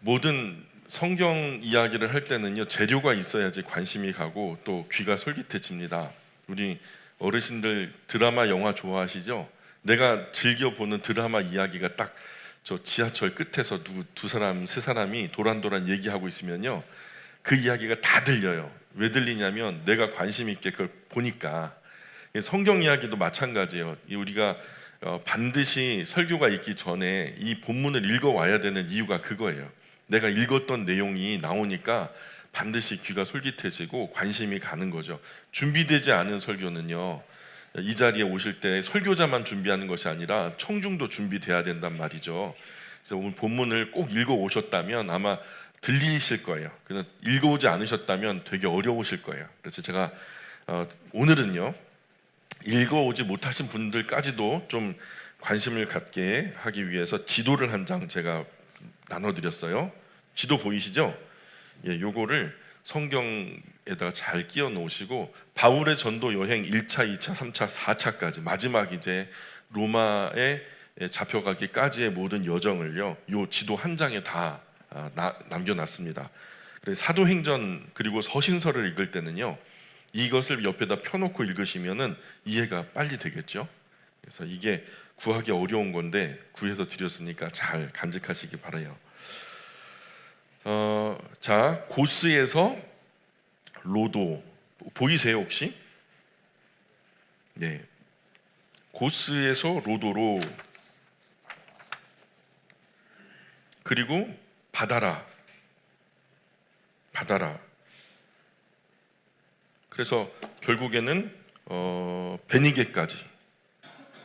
모든 성경 이야기를 할 때는요, 재료가 있어야지 관심이 가고 또 귀가 솔깃해집니다. 우리 어르신들 드라마 영화 좋아하시죠? 내가 즐겨 보는 드라마 이야기가 딱 저 지하철 끝에서 두 사람 세 사람이 도란도란 얘기하고 있으면요, 그 이야기가 다 들려요. 왜 들리냐면 내가 관심 있게 그걸 보니까. 성경 이야기도 마찬가지예요. 우리가 반드시 설교가 있기 전에 이 본문을 읽어와야 되는 이유가 그거예요. 내가 읽었던 내용이 나오니까 반드시 귀가 솔깃해지고 관심이 가는 거죠. 준비되지 않은 설교는요, 이 자리에 오실 때 설교자만 준비하는 것이 아니라 청중도 준비돼야 된단 말이죠. 그래서 오늘 본문을 꼭 읽어 오셨다면 아마 들리실 거예요. 그래서 읽어오지 않으셨다면 되게 어려우실 거예요. 그래서 제가 오늘은요, 읽어오지 못하신 분들까지도 좀 관심을 갖게 하기 위해서 지도를 한 장 제가 나눠드렸어요. 지도 보이시죠? 예, 요거를 성경에다가 잘 끼워 놓으시고 바울의 전도 여행 1차, 2차, 3차, 4차까지 마지막 이제 로마에 잡혀가기까지의 모든 여정을요, 요 지도 한 장에 다 남겨놨습니다. 그래서 사도행전 그리고 서신서를 읽을 때는요, 이것을 옆에다 펴놓고 읽으시면은 이해가 빨리 되겠죠. 그래서 이게 구하기 어려운 건데 구해서 드렸으니까 잘 간직하시기 바라요. 자, 고스에서 로도 보이세요 혹시? 네, 고스에서 로도로, 그리고 바다라. 그래서 결국에는 베니게까지.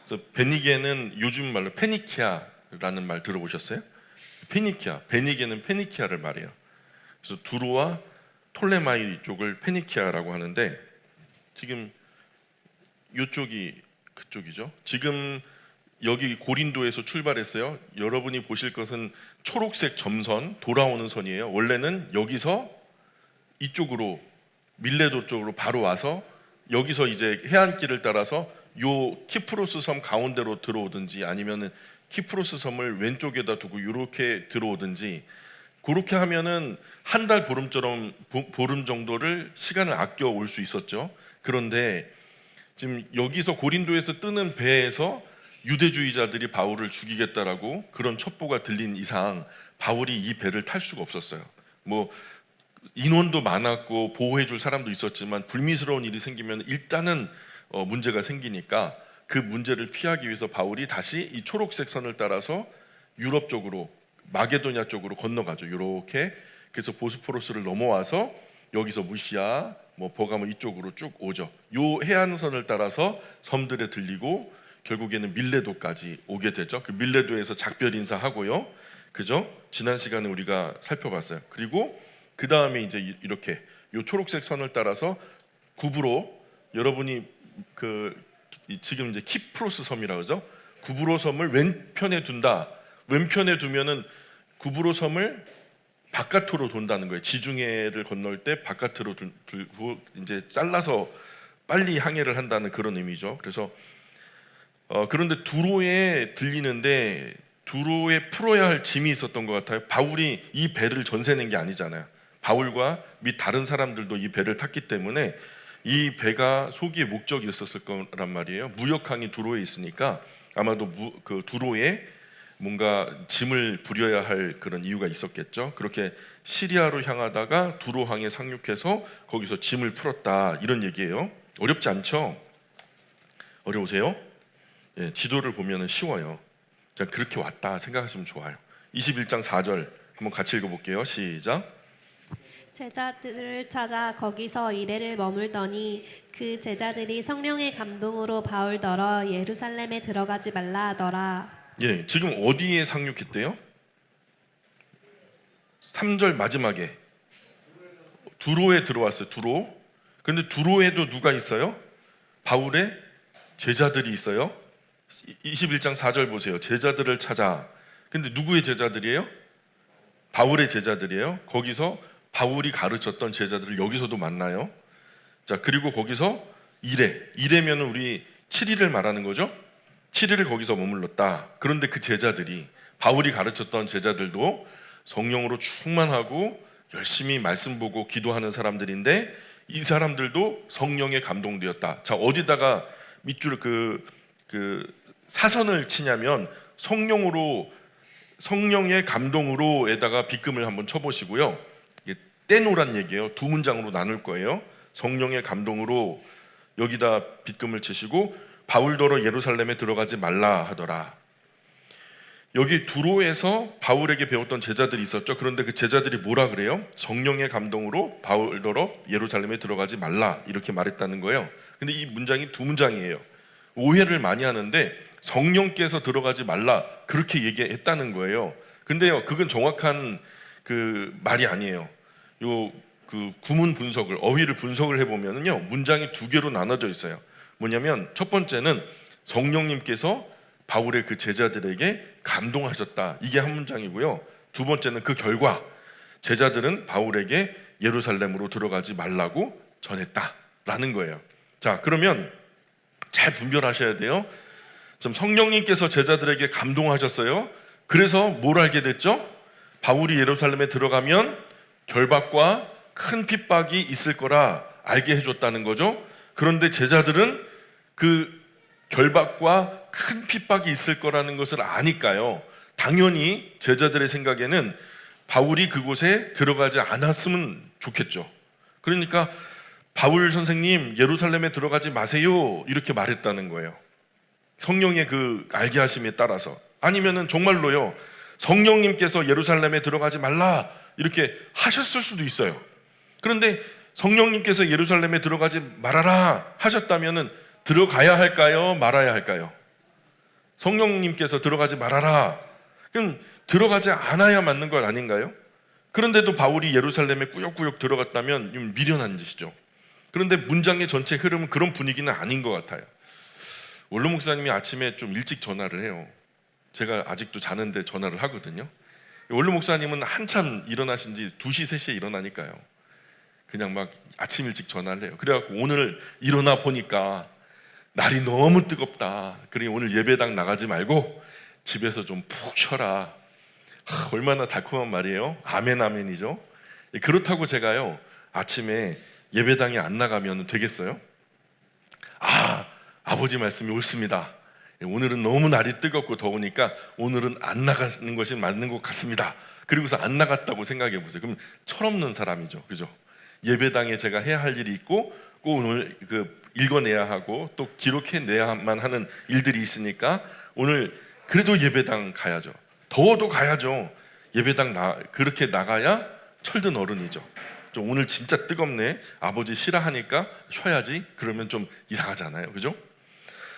그래서 베니게는 요즘 말로 페니키아라는 말 들어보셨어요? 페니키아, 베니게는 페니키아를 말해요. 그래서 두로와 톨레마이 쪽을 페니키아라고 하는데, 지금 이쪽이 그쪽이죠. 지금 여기 고린도에서 출발했어요. 여러분이 보실 것은 초록색 점선, 돌아오는 선이에요. 원래는 여기서 이쪽으로 밀레도 쪽으로 바로 와서 여기서 이제 해안길을 따라서 요 키프로스 섬 가운데로 들어오든지 아니면은 키프로스 섬을 왼쪽에다 두고 이렇게 들어오든지, 그렇게 하면은 한 달 보름 정도를 시간을 아껴 올 수 있었죠. 그런데 지금 여기서 고린도에서 뜨는 배에서 유대주의자들이 바울을 죽이겠다라고 그런 첩보가 들린 이상 바울이 이 배를 탈 수가 없었어요. 뭐 인원도 많았고 보호해 줄 사람도 있었지만 불미스러운 일이 생기면 일단은 문제가 생기니까 그 문제를 피하기 위해서 바울이 다시 이 초록색 선을 따라서 유럽 쪽으로, 마게도냐 쪽으로 건너가죠. 이렇게. 그래서 보스포러스를 넘어와서 여기서 무시아, 뭐 버가모 이쪽으로 쭉 오죠. 요 해안선을 따라서 섬들에 들리고 결국에는 밀레도까지 오게 되죠. 그 밀레도에서 작별 인사하고요. 그죠? 지난 시간에 우리가 살펴봤어요. 그리고 그 다음에 이제 이렇게 요 초록색 선을 따라서 구브로, 여러분이 지금 이제 키프로스 섬이라고 하죠. 구브로 섬을 왼편에 둔다. 왼편에 두면은 구브로 섬을 바깥으로 돈다는 거예요. 지중해를 건널 때 바깥으로 들고 이제 잘라서 빨리 항해를 한다는 그런 의미죠. 그래서 그런데 두로에 들리는데 두로에 풀어야 할 짐이 있었던 것 같아요. 바울이 이 배를 전세 낸 게 아니잖아요. 바울과 및 다른 사람들도 이 배를 탔기 때문에 이 배가 소기의 목적이 있었을 거란 말이에요. 무역항이 두로에 있으니까 아마도 그 두로에 뭔가 짐을 부려야 할 그런 이유가 있었겠죠. 그렇게 시리아로 향하다가 두로항에 상륙해서 거기서 짐을 풀었다, 이런 얘기예요. 어렵지 않죠? 어려우세요? 예, 지도를 보면 쉬워요. 그냥 그렇게 왔다 생각하시면 좋아요. 21장 4절 한번 같이 읽어볼게요. 시작. 제자들을 찾아 거기서 이래를 머물더니 그 제자들이 성령의 감동으로 바울더러 예루살렘에 들어가지 말라 하더라. 예, 지금 어디에 상륙했대요? 3절 마지막에 두로에 들어왔어요. 두로. 근데 두로에도 누가 있어요? 바울의 제자들이 있어요. 21장 4절 보세요. 제자들을 찾아. 근데 누구의 제자들이에요? 바울의 제자들이에요. 거기서 바울이 가르쳤던 제자들을 여기서도 만나요. 자, 그리고 거기서 이래면은 우리 7일을 말하는 거죠. 7일을 거기서 머물렀다. 그런데 그 제자들이, 바울이 가르쳤던 제자들도 성령으로 충만하고 열심히 말씀 보고 기도하는 사람들인데 이 사람들도 성령에 감동되었다. 자, 어디다가 밑줄 사선을 치냐면 성령의 감동으로에다가 빗금을 한번 쳐보시고요. 이게 떼놓으란 얘기예요. 두 문장으로 나눌 거예요. 성령의 감동으로 여기다 빗금을 치시고 바울더러 예루살렘에 들어가지 말라 하더라. 여기 두로에서 바울에게 배웠던 제자들이 있었죠. 그런데 그 제자들이 뭐라 그래요? 성령의 감동으로 바울더러 예루살렘에 들어가지 말라 이렇게 말했다는 거예요. 근데 이 문장이 두 문장이에요. 오해를 많이 하는데 성령께서 들어가지 말라 그렇게 얘기했다는 거예요. 근데요, 그건 정확한 그 말이 아니에요. 그 구문 분석을, 어휘를 분석을 해보면요, 문장이 두 개로 나눠져 있어요. 뭐냐면 첫 번째는 성령님께서 바울의 그 제자들에게 감동하셨다, 이게 한 문장이고요. 두 번째는 그 결과 제자들은 바울에게 예루살렘으로 들어가지 말라고 전했다라는 거예요. 자, 그러면 잘 분별하셔야 돼요. 좀 성령님께서 제자들에게 감동하셨어요. 그래서 뭘 알게 됐죠? 바울이 예루살렘에 들어가면 결박과 큰 핍박이 있을 거라 알게 해줬다는 거죠. 그런데 제자들은 그 결박과 큰 핍박이 있을 거라는 것을 아니까요, 당연히 제자들의 생각에는 바울이 그곳에 들어가지 않았으면 좋겠죠. 그러니까 바울 선생님 예루살렘에 들어가지 마세요 이렇게 말했다는 거예요. 성령의 그 알게 하심에 따라서. 아니면은 정말로요, 성령님께서 예루살렘에 들어가지 말라 이렇게 하셨을 수도 있어요. 그런데 성령님께서 예루살렘에 들어가지 말아라 하셨다면은 들어가야 할까요? 말아야 할까요? 성령님께서 들어가지 말아라. 그럼 들어가지 않아야 맞는 것 아닌가요? 그런데도 바울이 예루살렘에 꾸역꾸역 들어갔다면 좀 미련한 짓이죠. 그런데 문장의 전체 흐름은 그런 분위기는 아닌 것 같아요. 원로 목사님이 아침에 좀 일찍 전화를 해요. 제가 아직도 자는데 전화를 하거든요. 원로 목사님은 한참 일어나신 지 2시, 3시에 일어나니까요, 그냥 막 아침 일찍 전화를 해요. 그래갖고 오늘 일어나 보니까 날이 너무 뜨겁다. 그러니 오늘 예배당 나가지 말고 집에서 좀 푹 쉬어라. 얼마나 달콤한 말이에요. 아멘 아멘이죠. 그렇다고 제가요 아침에 예배당에 안 나가면 되겠어요? 아버지 말씀이 옳습니다. 오늘은 너무 날이 뜨겁고 더우니까 오늘은 안 나가는 것이 맞는 것 같습니다. 그리고서 안 나갔다고 생각해 보세요. 그럼 철없는 사람이죠, 그죠? 예배당에 제가 해야 할 일이 있고 꼭 오늘 읽어내야 하고 또 기록해내야만 하는 일들이 있으니까 오늘 그래도 예배당 가야죠. 더워도 가야죠. 예배당 그렇게 나가야 철든 어른이죠. 좀 오늘 진짜 뜨겁네, 아버지 싫어하니까 쉬어야지, 그러면 좀 이상하잖아요, 그죠?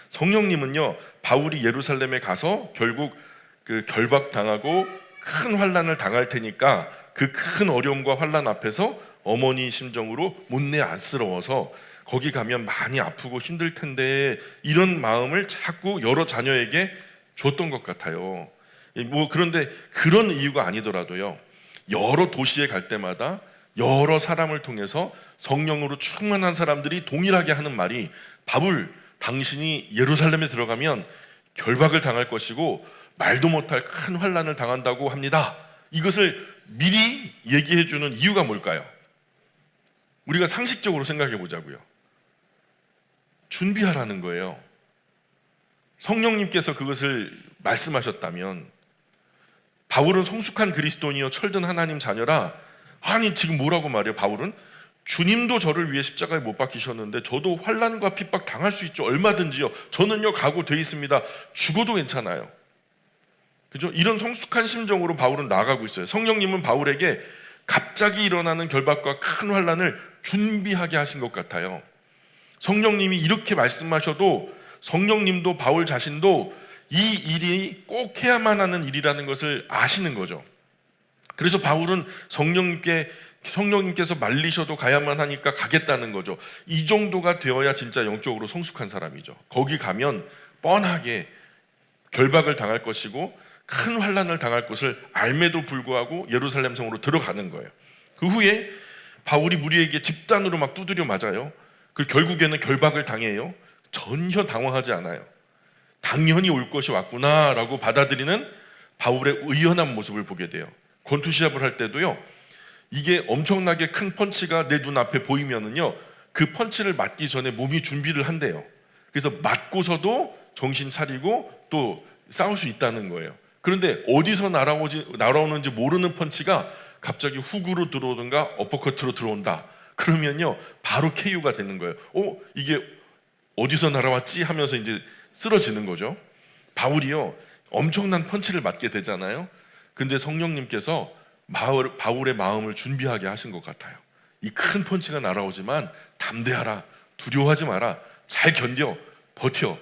성령님은요, 바울이 예루살렘에 가서 결국 그 결박당하고 큰 환난을 당할 테니까 그 큰 어려움과 환난 앞에서 어머니 심정으로 못내 안쓰러워서 거기 가면 많이 아프고 힘들 텐데 이런 마음을 자꾸 여러 자녀에게 줬던 것 같아요. 그런데 그런 이유가 아니더라도요, 여러 도시에 갈 때마다 여러 사람을 통해서 성령으로 충만한 사람들이 동일하게 하는 말이, 바울 당신이 예루살렘에 들어가면 결박을 당할 것이고 말도 못할 큰 환난을 당한다고 합니다. 이것을 미리 얘기해 주는 이유가 뭘까요? 우리가 상식적으로 생각해 보자고요. 준비하라는 거예요. 성령님께서 그것을 말씀하셨다면, 바울은 성숙한 그리스도인이요 철든 하나님 자녀라. 아니 지금 뭐라고 말해요? 바울은 주님도 저를 위해 십자가에 못 박히셨는데 저도 환난과 핍박 당할 수 있죠. 얼마든지요. 저는요 각오돼 있습니다. 죽어도 괜찮아요. 그죠? 이런 성숙한 심정으로 바울은 나아가고 있어요. 성령님은 바울에게 갑자기 일어나는 결박과 큰 환난을 준비하게 하신 것 같아요. 성령님이 이렇게 말씀하셔도 성령님도 바울 자신도 이 일이 꼭 해야만 하는 일이라는 것을 아시는 거죠. 그래서 바울은 성령님께서 말리셔도 가야만 하니까 가겠다는 거죠. 이 정도가 되어야 진짜 영적으로 성숙한 사람이죠. 거기 가면 뻔하게 결박을 당할 것이고 큰 환난을 당할 것을 알매도 불구하고 예루살렘 성으로 들어가는 거예요. 그 후에 바울이 무리에게 집단으로 막 두드려 맞아요. 그 결국에는 결박을 당해요. 전혀 당황하지 않아요. 당연히 올 것이 왔구나라고 받아들이는 바울의 의연한 모습을 보게 돼요. 권투 시합을 할 때도요, 이게 엄청나게 큰 펀치가 내 눈앞에 보이면은요, 그 펀치를 맞기 전에 몸이 준비를 한대요. 그래서 맞고서도 정신 차리고 또 싸울 수 있다는 거예요. 그런데 어디서 날아오는지 모르는 펀치가 갑자기 훅으로 들어오든가 어퍼커트로 들어온다. 그러면요, 바로 KO가 되는 거예요. 이게 어디서 날아왔지 하면서 이제 쓰러지는 거죠. 바울이요, 엄청난 펀치를 맞게 되잖아요. 근데 성령님께서 바울의 마음을 준비하게 하신 것 같아요. 이 큰 펀치가 날아오지만 담대하라, 두려워하지 마라, 잘 견뎌, 버텨,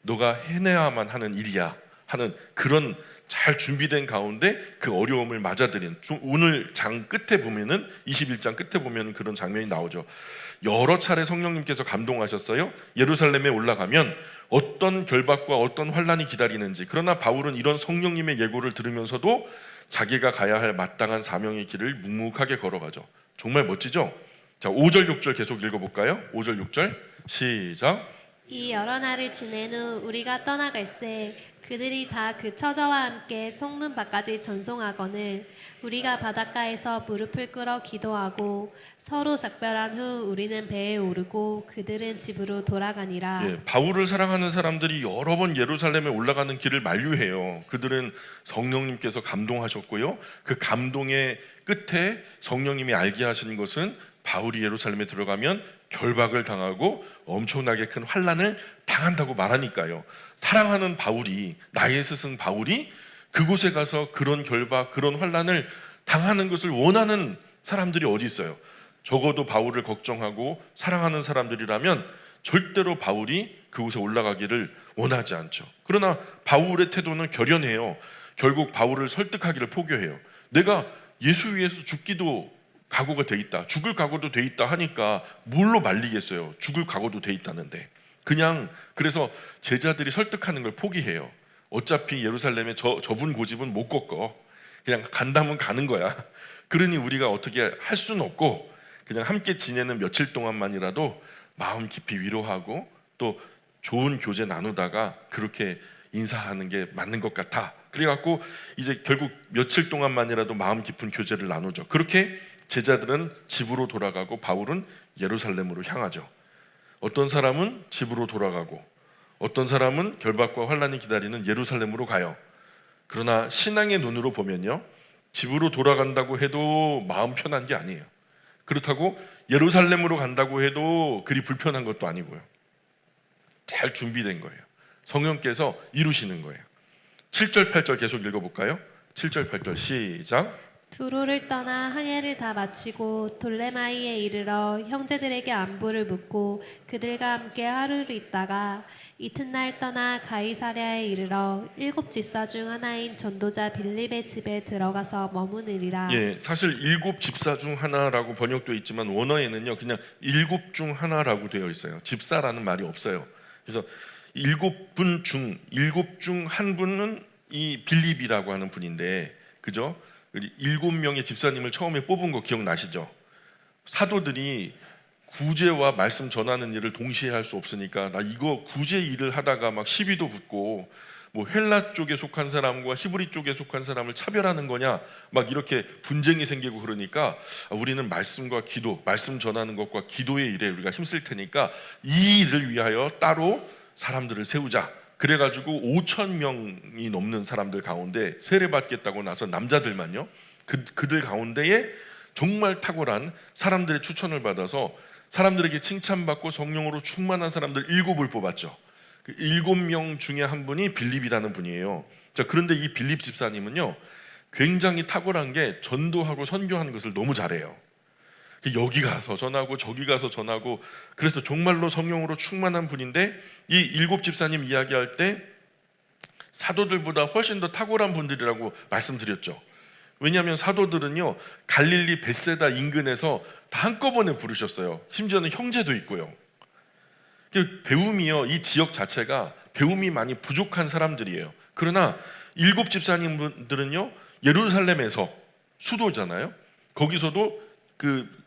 너가 해내야만 하는 일이야 하는 그런 잘 준비된 가운데 그 어려움을 맞아들인, 오늘 장 끝에 보면은 21장 끝에 보면 그런 장면이 나오죠. 여러 차례 성령님께서 감동하셨어요. 예루살렘에 올라가면 어떤 결박과 어떤 환란이 기다리는지. 그러나 바울은 이런 성령님의 예고를 들으면서도 자기가 가야 할 마땅한 사명의 길을 묵묵하게 걸어가죠. 정말 멋지죠? 자, 5절 6절 계속 읽어볼까요? 5절 6절 시작. 이 여러 날을 지낸 후 우리가 떠나갈새 그들이 다 그 처자와 함께 성문 밖까지 전송하거늘 우리가 바닷가에서 무릎을 꿇어 기도하고 서로 작별한 후 우리는 배에 오르고 그들은 집으로 돌아가니라. 예, 바울을 사랑하는 사람들이 여러 번 예루살렘에 올라가는 길을 만류해요. 그들은 성령님께서 감동하셨고요, 그 감동의 끝에 성령님이 알게 하시는 것은 바울이 예루살렘에 들어가면 결박을 당하고 엄청나게 큰 환란을 당한다고 말하니까요. 사랑하는 바울이, 나의 스승 바울이 그곳에 가서 그런 결박, 그런 환란을 당하는 것을 원하는 사람들이 어디 있어요? 적어도 바울을 걱정하고 사랑하는 사람들이라면 절대로 바울이 그곳에 올라가기를 원하지 않죠. 그러나 바울의 태도는 결연해요. 결국 바울을 설득하기를 포기해요. 내가 예수 위해서 죽기도 각오가 돼 있다, 죽을 각오도 돼 있다 하니까 뭘로 말리겠어요? 죽을 각오도 돼 있다는데. 그냥 그래서 제자들이 설득하는 걸 포기해요. 어차피 예루살렘에 저분 고집은 못 꺾어. 그냥 간다면 가는 거야. 그러니 우리가 어떻게 할 수는 없고 그냥 함께 지내는 며칠 동안만이라도 마음 깊이 위로하고 또 좋은 교제 나누다가 그렇게 인사하는 게 맞는 것 같아. 그래갖고 이제 결국 며칠 동안만이라도 마음 깊은 교제를 나누죠. 그렇게 제자들은 집으로 돌아가고 바울은 예루살렘으로 향하죠. 어떤 사람은 집으로 돌아가고 어떤 사람은 결박과 환란이 기다리는 예루살렘으로 가요. 그러나 신앙의 눈으로 보면요, 집으로 돌아간다고 해도 마음 편한 게 아니에요. 그렇다고 예루살렘으로 간다고 해도 그리 불편한 것도 아니고요. 잘 준비된 거예요. 성령께서 이루시는 거예요. 7절 8절 계속 읽어볼까요? 7절 8절 시작. 두로를 떠나 항해를 다 마치고 돌레마이에 이르러 형제들에게 안부를 묻고 그들과 함께 하루를 있다가 이튿날 떠나 가이사랴에 이르러 7 집사 중 하나인 전도자 빌립의 집에 들어가서 머무느리라. 예, 사실 7 집사 중 하나라고 번역되어 있지만 원어에는요 그냥 7 중 하나라고 되어 있어요. 집사라는 말이 없어요. 그래서 7분 중 7 중 한 분은 이 빌립이라고 하는 분인데, 그죠? 7명의 집사님을 처음에 뽑은 거 기억나시죠? 사도들이 구제와 말씀 전하는 일을 동시에 할 수 없으니까 나 이거 구제 일을 하다가 막 시비도 붙고 뭐 헬라 쪽에 속한 사람과 히브리 쪽에 속한 사람을 차별하는 거냐 막 이렇게 분쟁이 생기고 그러니까 우리는 말씀과 기도, 말씀 전하는 것과 기도의 일에 우리가 힘쓸 테니까 이 일을 위하여 따로 사람들을 세우자. 그래가지고 5,000명이 넘는 사람들 가운데 세례받겠다고 나서 남자들만요, 그들 가운데에 정말 탁월한 사람들의 추천을 받아서 사람들에게 칭찬받고 성령으로 충만한 사람들 7을 뽑았죠. 그 7명 중에 한 분이 빌립이라는 분이에요. 자, 그런데 이 빌립 집사님은요 굉장히 탁월한 게 전도하고 선교하는 것을 너무 잘해요. 여기 가서 전하고 저기 가서 전하고, 그래서 정말로 성령으로 충만한 분인데 이 7 집사님 이야기할 때 사도들보다 훨씬 더 탁월한 분들이라고 말씀드렸죠. 왜냐하면 사도들은요 갈릴리 벳세다 인근에서 다 한꺼번에 부르셨어요. 심지어는 형제도 있고요. 배움이요, 이 지역 자체가 배움이 많이 부족한 사람들이에요. 그러나 7 집사님들은요 예루살렘에서 수도잖아요. 거기서도 그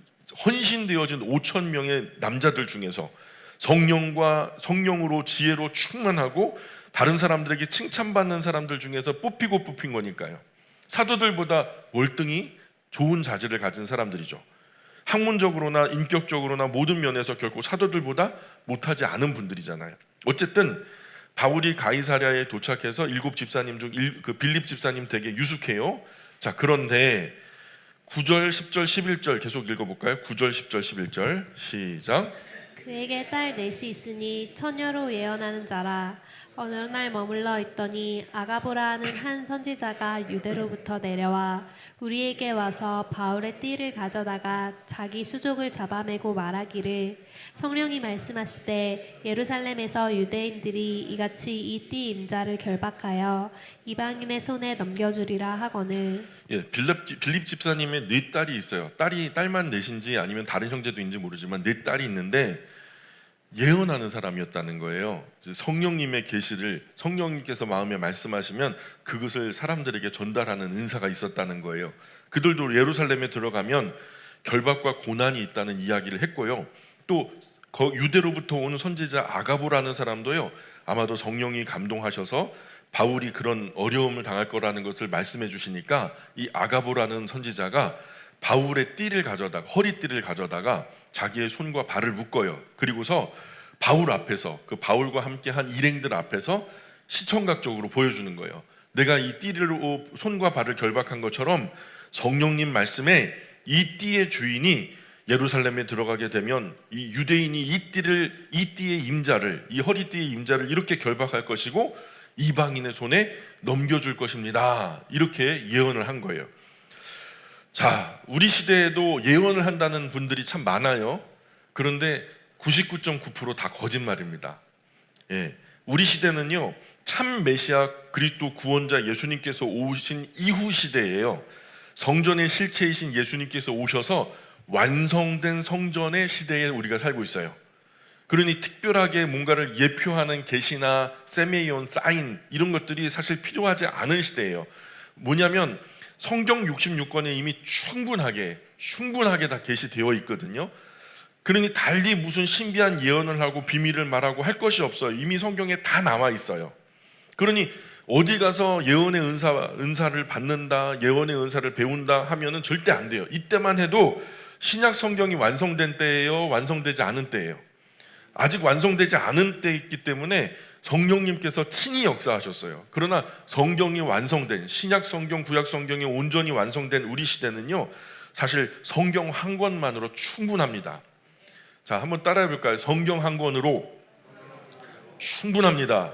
헌신되어진 5,000명의 남자들 중에서 성령으로 지혜로 충만하고 다른 사람들에게 칭찬받는 사람들 중에서 뽑힌 거니까요. 사도들보다 월등히 좋은 자질을 가진 사람들이죠. 학문적으로나 인격적으로나 모든 면에서 결코 사도들보다 못하지 않은 분들이잖아요. 어쨌든 바울이 가이사랴에 도착해서 7 집사님 중 그 빌립 집사님 댁에 유숙해요. 자, 그런데 9절, 10절, 11절 계속 읽어볼까요? 9절, 10절, 11절 시작. 그에게 딸 넷이 있으니 처녀로 예언하는 자라. 어느 날 머물러 있더니 아가보라 하는 한 선지자가 유대로부터 내려와 우리에게 와서 바울의 띠를 가져다가 자기 수족을 잡아매고 말하기를 성령이 말씀하시되 예루살렘에서 유대인들이 이같이 이 띠 임자를 결박하여 이방인의 손에 넘겨주리라 하거늘. 예, 빌립 집사님의 네 딸이 있어요. 딸만 넷인지 아니면 다른 형제도 있는지 모르지만 네 딸이 있는데 예언하는 사람이었다는 거예요. 성령님의 계시를 성령님께서 마음에 말씀하시면 그것을 사람들에게 전달하는 은사가 있었다는 거예요. 그들도 예루살렘에 들어가면 결박과 고난이 있다는 이야기를 했고요. 또 유대로부터 오는 선지자 아가보라는 사람도요, 아마도 성령이 감동하셔서 바울이 그런 어려움을 당할 거라는 것을 말씀해 주시니까 이 아가보라는 선지자가 바울의 띠를 가져다가 허리띠를 가져다가 자기의 손과 발을 묶어요. 그리고서 바울 앞에서 그 바울과 함께한 일행들 앞에서 시청각적으로 보여주는 거예요. 내가 이 띠로 손과 발을 결박한 것처럼 성령님 말씀에 이 띠의 주인이 예루살렘에 들어가게 되면 이 유대인이 이 띠의 임자를, 이 허리띠의 임자를 이렇게 결박할 것이고 이방인의 손에 넘겨줄 것입니다. 이렇게 예언을 한 거예요. 자, 우리 시대에도 예언을 한다는 분들이 참 많아요. 그런데 99.9% 다 거짓말입니다. 예, 우리 시대는요, 참 메시아 그리스도 구원자 예수님께서 오신 이후 시대예요. 성전의 실체이신 예수님께서 오셔서 완성된 성전의 시대에 우리가 살고 있어요. 그러니 특별하게 뭔가를 예표하는 계시나 세메이온, 사인 이런 것들이 사실 필요하지 않은 시대예요. 뭐냐면 성경 66권에 이미 충분하게 다 계시되어 있거든요. 그러니 달리 무슨 신비한 예언을 하고 비밀을 말하고 할 것이 없어요. 이미 성경에 다 나와 있어요. 그러니 어디 가서 예언의 은사를 받는다, 예언의 은사를 배운다 하면은 절대 안 돼요. 이때만 해도 신약 성경이 완성된 때예요, 완성되지 않은 때예요. 아직 완성되지 않은 때이기 때문에 성령님께서 친히 역사하셨어요. 그러나 성경이 완성된, 신약 성경, 구약 성경이 온전히 완성된 우리 시대는요, 사실 성경 한 권만으로 충분합니다. 자, 한번 따라해 볼까요? 성경 한 권으로 충분합니다.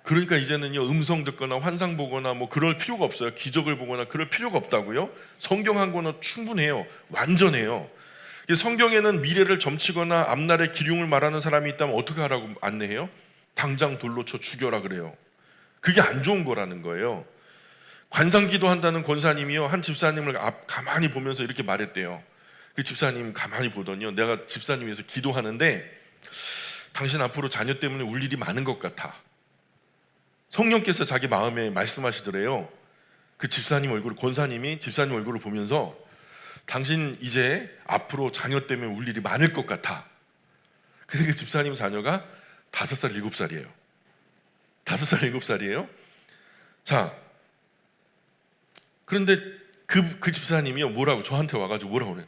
그러니까 이제는요, 음성 듣거나 환상 보거나 뭐 그럴 필요가 없어요. 기적을 보거나 그럴 필요가 없다고요. 성경 한 권은 충분해요. 완전해요. 성경에는 미래를 점치거나 앞날의 기륭을 말하는 사람이 있다면 어떻게 하라고 안내해요? 당장 돌로 쳐 죽여라 그래요. 그게 안 좋은 거라는 거예요. 관상기도 한다는 권사님이요, 한 집사님을 가만히 보면서 이렇게 말했대요. 그 집사님 가만히 보더니요, 내가 집사님 위해서 기도하는데 당신 앞으로 자녀 때문에 울 일이 많은 것 같아. 성령께서 자기 마음에 말씀하시더래요. 그 집사님 얼굴, 권사님이 집사님 얼굴을 보면서 당신 이제 앞으로 자녀 때문에 울 일이 많을 것 같아. 근데 그 집사님 자녀가 5살, 7살이에요. 5살, 7살이에요. 자, 그런데 그 집사님이요, 뭐라고 저한테 와가지고 뭐라고 그래요?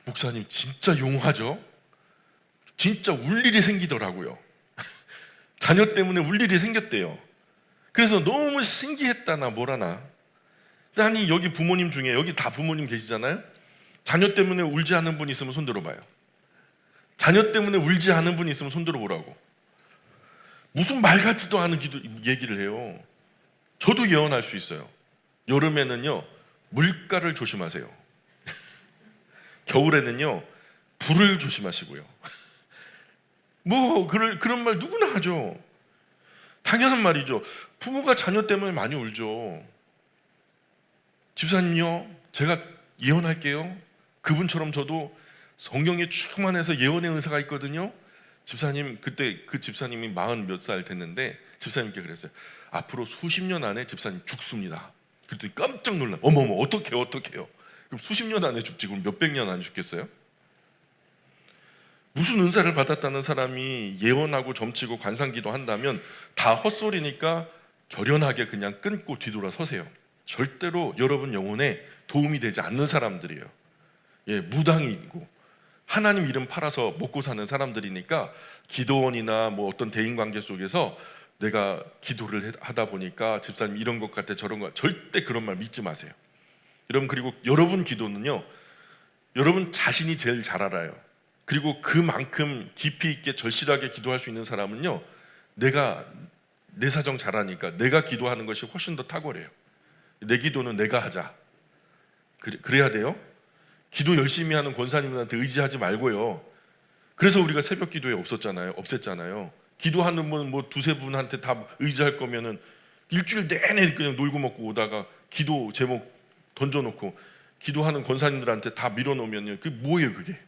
목사님 진짜 용하죠? 진짜 울 일이 생기더라고요. 자녀 때문에 울 일이 생겼대요. 그래서 너무 신기했다나 뭐라나. 아니, 여기 부모님 중에, 여기 다 부모님 계시잖아요. 자녀 때문에 울지 않는 분 있으면 손 들어봐요. 자녀 때문에 울지 않는 분 있으면 손 들어보라고. 무슨 말 같지도 않은 얘기를 해요. 저도 예언할 수 있어요. 여름에는요, 물가를 조심하세요. 겨울에는요, 불을 조심하시고요. 뭐 그런 말 누구나 하죠. 당연한 말이죠. 부모가 자녀 때문에 많이 울죠. 집사님요, 제가 예언할게요. 그분처럼 저도 성경에 충만해서 예언의 은사가 있거든요. 집사님, 그때 그 집사님이 40 몇 살 됐는데 집사님께 그랬어요. 앞으로 수십 년 안에 집사님 죽습니다. 그랬더니 깜짝 놀라. 어머머, 어떡해요? 그럼 수십 년 안에 죽지, 그럼 몇백 년 안에 죽겠어요? 무슨 은사를 받았다는 사람이 예언하고 점치고 관상기도 한다면 다 헛소리니까 결연하게 그냥 끊고 뒤돌아 서세요. 절대로 여러분 영혼에 도움이 되지 않는 사람들이에요. 예, 무당이고 하나님 이름 팔아서 먹고 사는 사람들이니까 기도원이나 뭐 어떤 대인관계 속에서 내가 기도를 하다 보니까 집사님 이런 것 같아 저런 것 절대 그런 말 믿지 마세요. 여러분, 그리고 여러분 기도는요, 여러분 자신이 제일 잘 알아요. 그리고 그만큼 깊이 있게 절실하게 기도할 수 있는 사람은요, 내가 내 사정 잘하니까 내가 기도하는 것이 훨씬 더 탁월해요. 내 기도는 내가 하자. 그래야 돼요. 기도 열심히 하는 권사님들한테 의지하지 말고요. 그래서 우리가 새벽 기도에 없앴잖아요. 기도하는 분 뭐 두세 분한테 다 의지할 거면은 일주일 내내 그냥 놀고 먹고 오다가 기도 제목 던져놓고 기도하는 권사님들한테 다 밀어놓으면요, 그게 뭐예요? 그게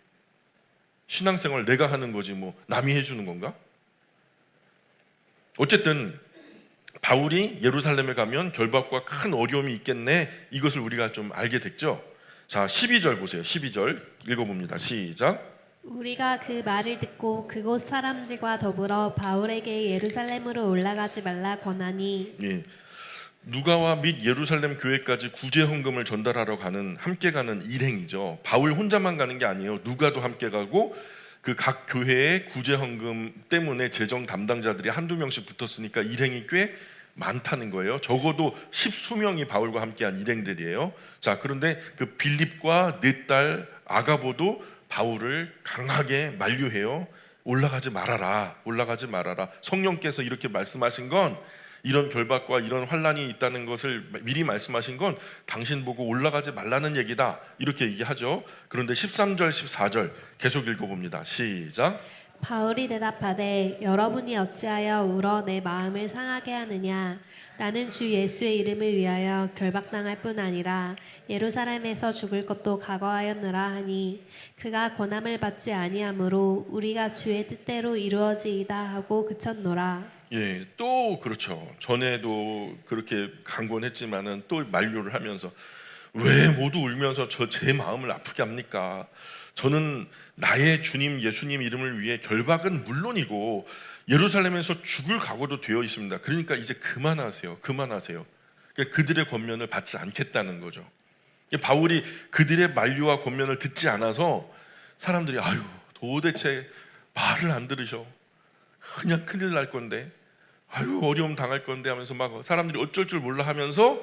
신앙생활 내가 하는 거지 뭐 남이 해주는 건가? 어쨌든 바울이 예루살렘에 가면 결박과 큰 어려움이 있겠네, 이것을 우리가 좀 알게 됐죠. 자, 12절 보세요. 12절 읽어봅니다. 시작. 우리가 그 말을 듣고 그곳 사람들과 더불어 바울에게 예루살렘으로 올라가지 말라 권하니. 예, 누가와 및 예루살렘 교회까지 구제 헌금을 전달하러 가는, 함께 가는 일행이죠. 바울 혼자만 가는 게 아니에요. 누가도 함께 가고 그 각 교회의 구제 헌금 때문에 재정 담당자들이 한두 명씩 붙었으니까 일행이 꽤 많다는 거예요. 적어도 10수명이 바울과 함께한 일행들이에요. 자, 그런데 그 빌립과 네 딸 아가보도 바울을 강하게 만류해요. 올라가지 말아라. 성령께서 이렇게 말씀하신 건, 이런 결박과 이런 환란이 있다는 것을 미리 말씀하신 건 당신 보고 올라가지 말라는 얘기다, 이렇게 얘기하죠. 그런데 13절 14절 계속 읽어봅니다. 시작. 바울이 대답하되 여러분이 어찌하여 울어 내 마음을 상하게 하느냐. 나는 주 예수의 이름을 위하여 결박당할 뿐 아니라 예루살렘에서 죽을 것도 각오하였느라 하니 그가 권함을 받지 아니하므로 우리가 주의 뜻대로 이루어지이다 하고 그쳤노라. 예, 또 그렇죠. 전에도 그렇게 강권했지만은 또 만류를 하면서 왜 모두 울면서 제 마음을 아프게 합니까? 저는 나의 주님 예수님 이름을 위해 결박은 물론이고 예루살렘에서 죽을 각오도 되어 있습니다. 그러니까 이제 그만하세요. 그러니까 그들의 권면을 받지 않겠다는 거죠. 바울이 그들의 만류와 권면을 듣지 않아서 사람들이 아유, 도대체 말을 안 들으셔. 그냥 큰일 날 건데, 아유, 어려움 당할 건데 하면서 막 사람들이 어쩔 줄 몰라 하면서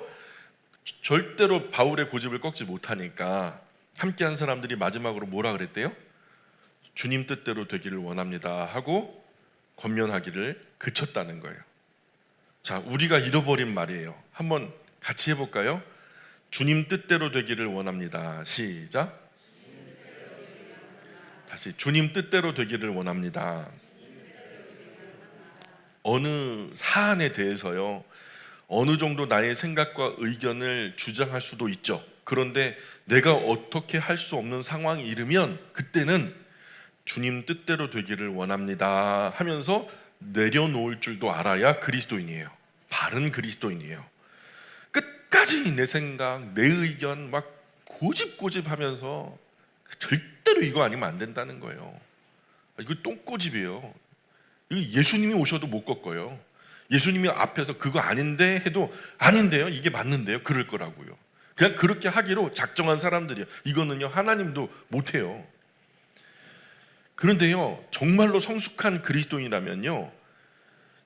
절대로 바울의 고집을 꺾지 못하니까 함께한 사람들이 마지막으로 뭐라 그랬대요? 주님 뜻대로 되기를 원합니다 하고 권면하기를 그쳤다는 거예요. 자, 우리가 잃어버린 말이에요. 한번 같이 해볼까요? 주님 뜻대로 되기를 원합니다. 시작. 다시, 주님 뜻대로 되기를 원합니다. 어느 사안에 대해서요, 어느 정도 나의 생각과 의견을 주장할 수도 있죠. 그런데 내가 어떻게 할 수 없는 상황이 이르면 그때는 주님 뜻대로 되기를 원합니다 하면서 내려놓을 줄도 알아야 그리스도인이에요. 바른 그리스도인이에요. 끝까지 내 생각, 내 의견 막 고집하면서 절대로 이거 아니면 안 된다는 거예요. 이거 똥고집이에요. 이거 예수님이 오셔도 못 꺾어요. 예수님이 앞에서 그거 아닌데 해도 아닌데요, 이게 맞는데요, 그럴 거라고요. 그냥 그렇게 하기로 작정한 사람들이에요. 이거는요 하나님도 못해요. 그런데요, 정말로 성숙한 그리스도인이라면요,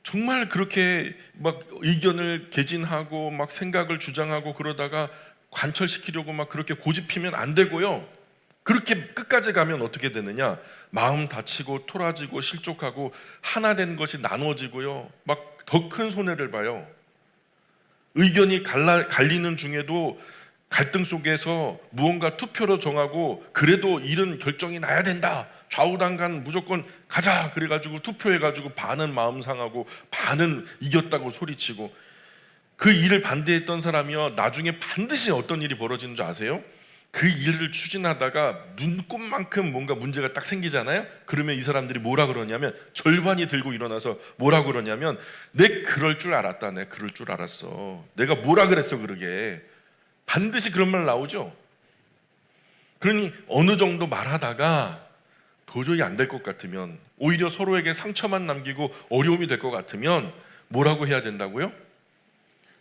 정말 그렇게 막 의견을 개진하고 막 생각을 주장하고 그러다가 관철시키려고 막 그렇게 고집피면 안 되고요. 그렇게 끝까지 가면 어떻게 되느냐, 마음 다치고 토라지고 실족하고 하나 된 것이 나눠지고요, 막 더 큰 손해를 봐요. 의견이 갈리는 중에도 갈등 속에서 무언가 투표로 정하고 그래도 일은 결정이 나야 된다, 좌우당간 무조건 가자 그래가지고 투표해가지고 반은 마음 상하고 반은 이겼다고 소리치고, 그 일을 반대했던 사람이요 나중에 반드시 어떤 일이 벌어지는 줄 아세요? 그 일을 추진하다가 눈꼽만큼 뭔가 문제가 딱 생기잖아요. 그러면 이 사람들이 뭐라 그러냐면, 절반이 들고 일어나서 뭐라 그러냐면, 내 그럴 줄 알았다, 내 그럴 줄 알았어, 내가 뭐라 그랬어, 그러게. 반드시 그런 말 나오죠. 그러니 어느 정도 말하다가 도저히 안 될 것 같으면, 오히려 서로에게 상처만 남기고 어려움이 될 것 같으면 뭐라고 해야 된다고요?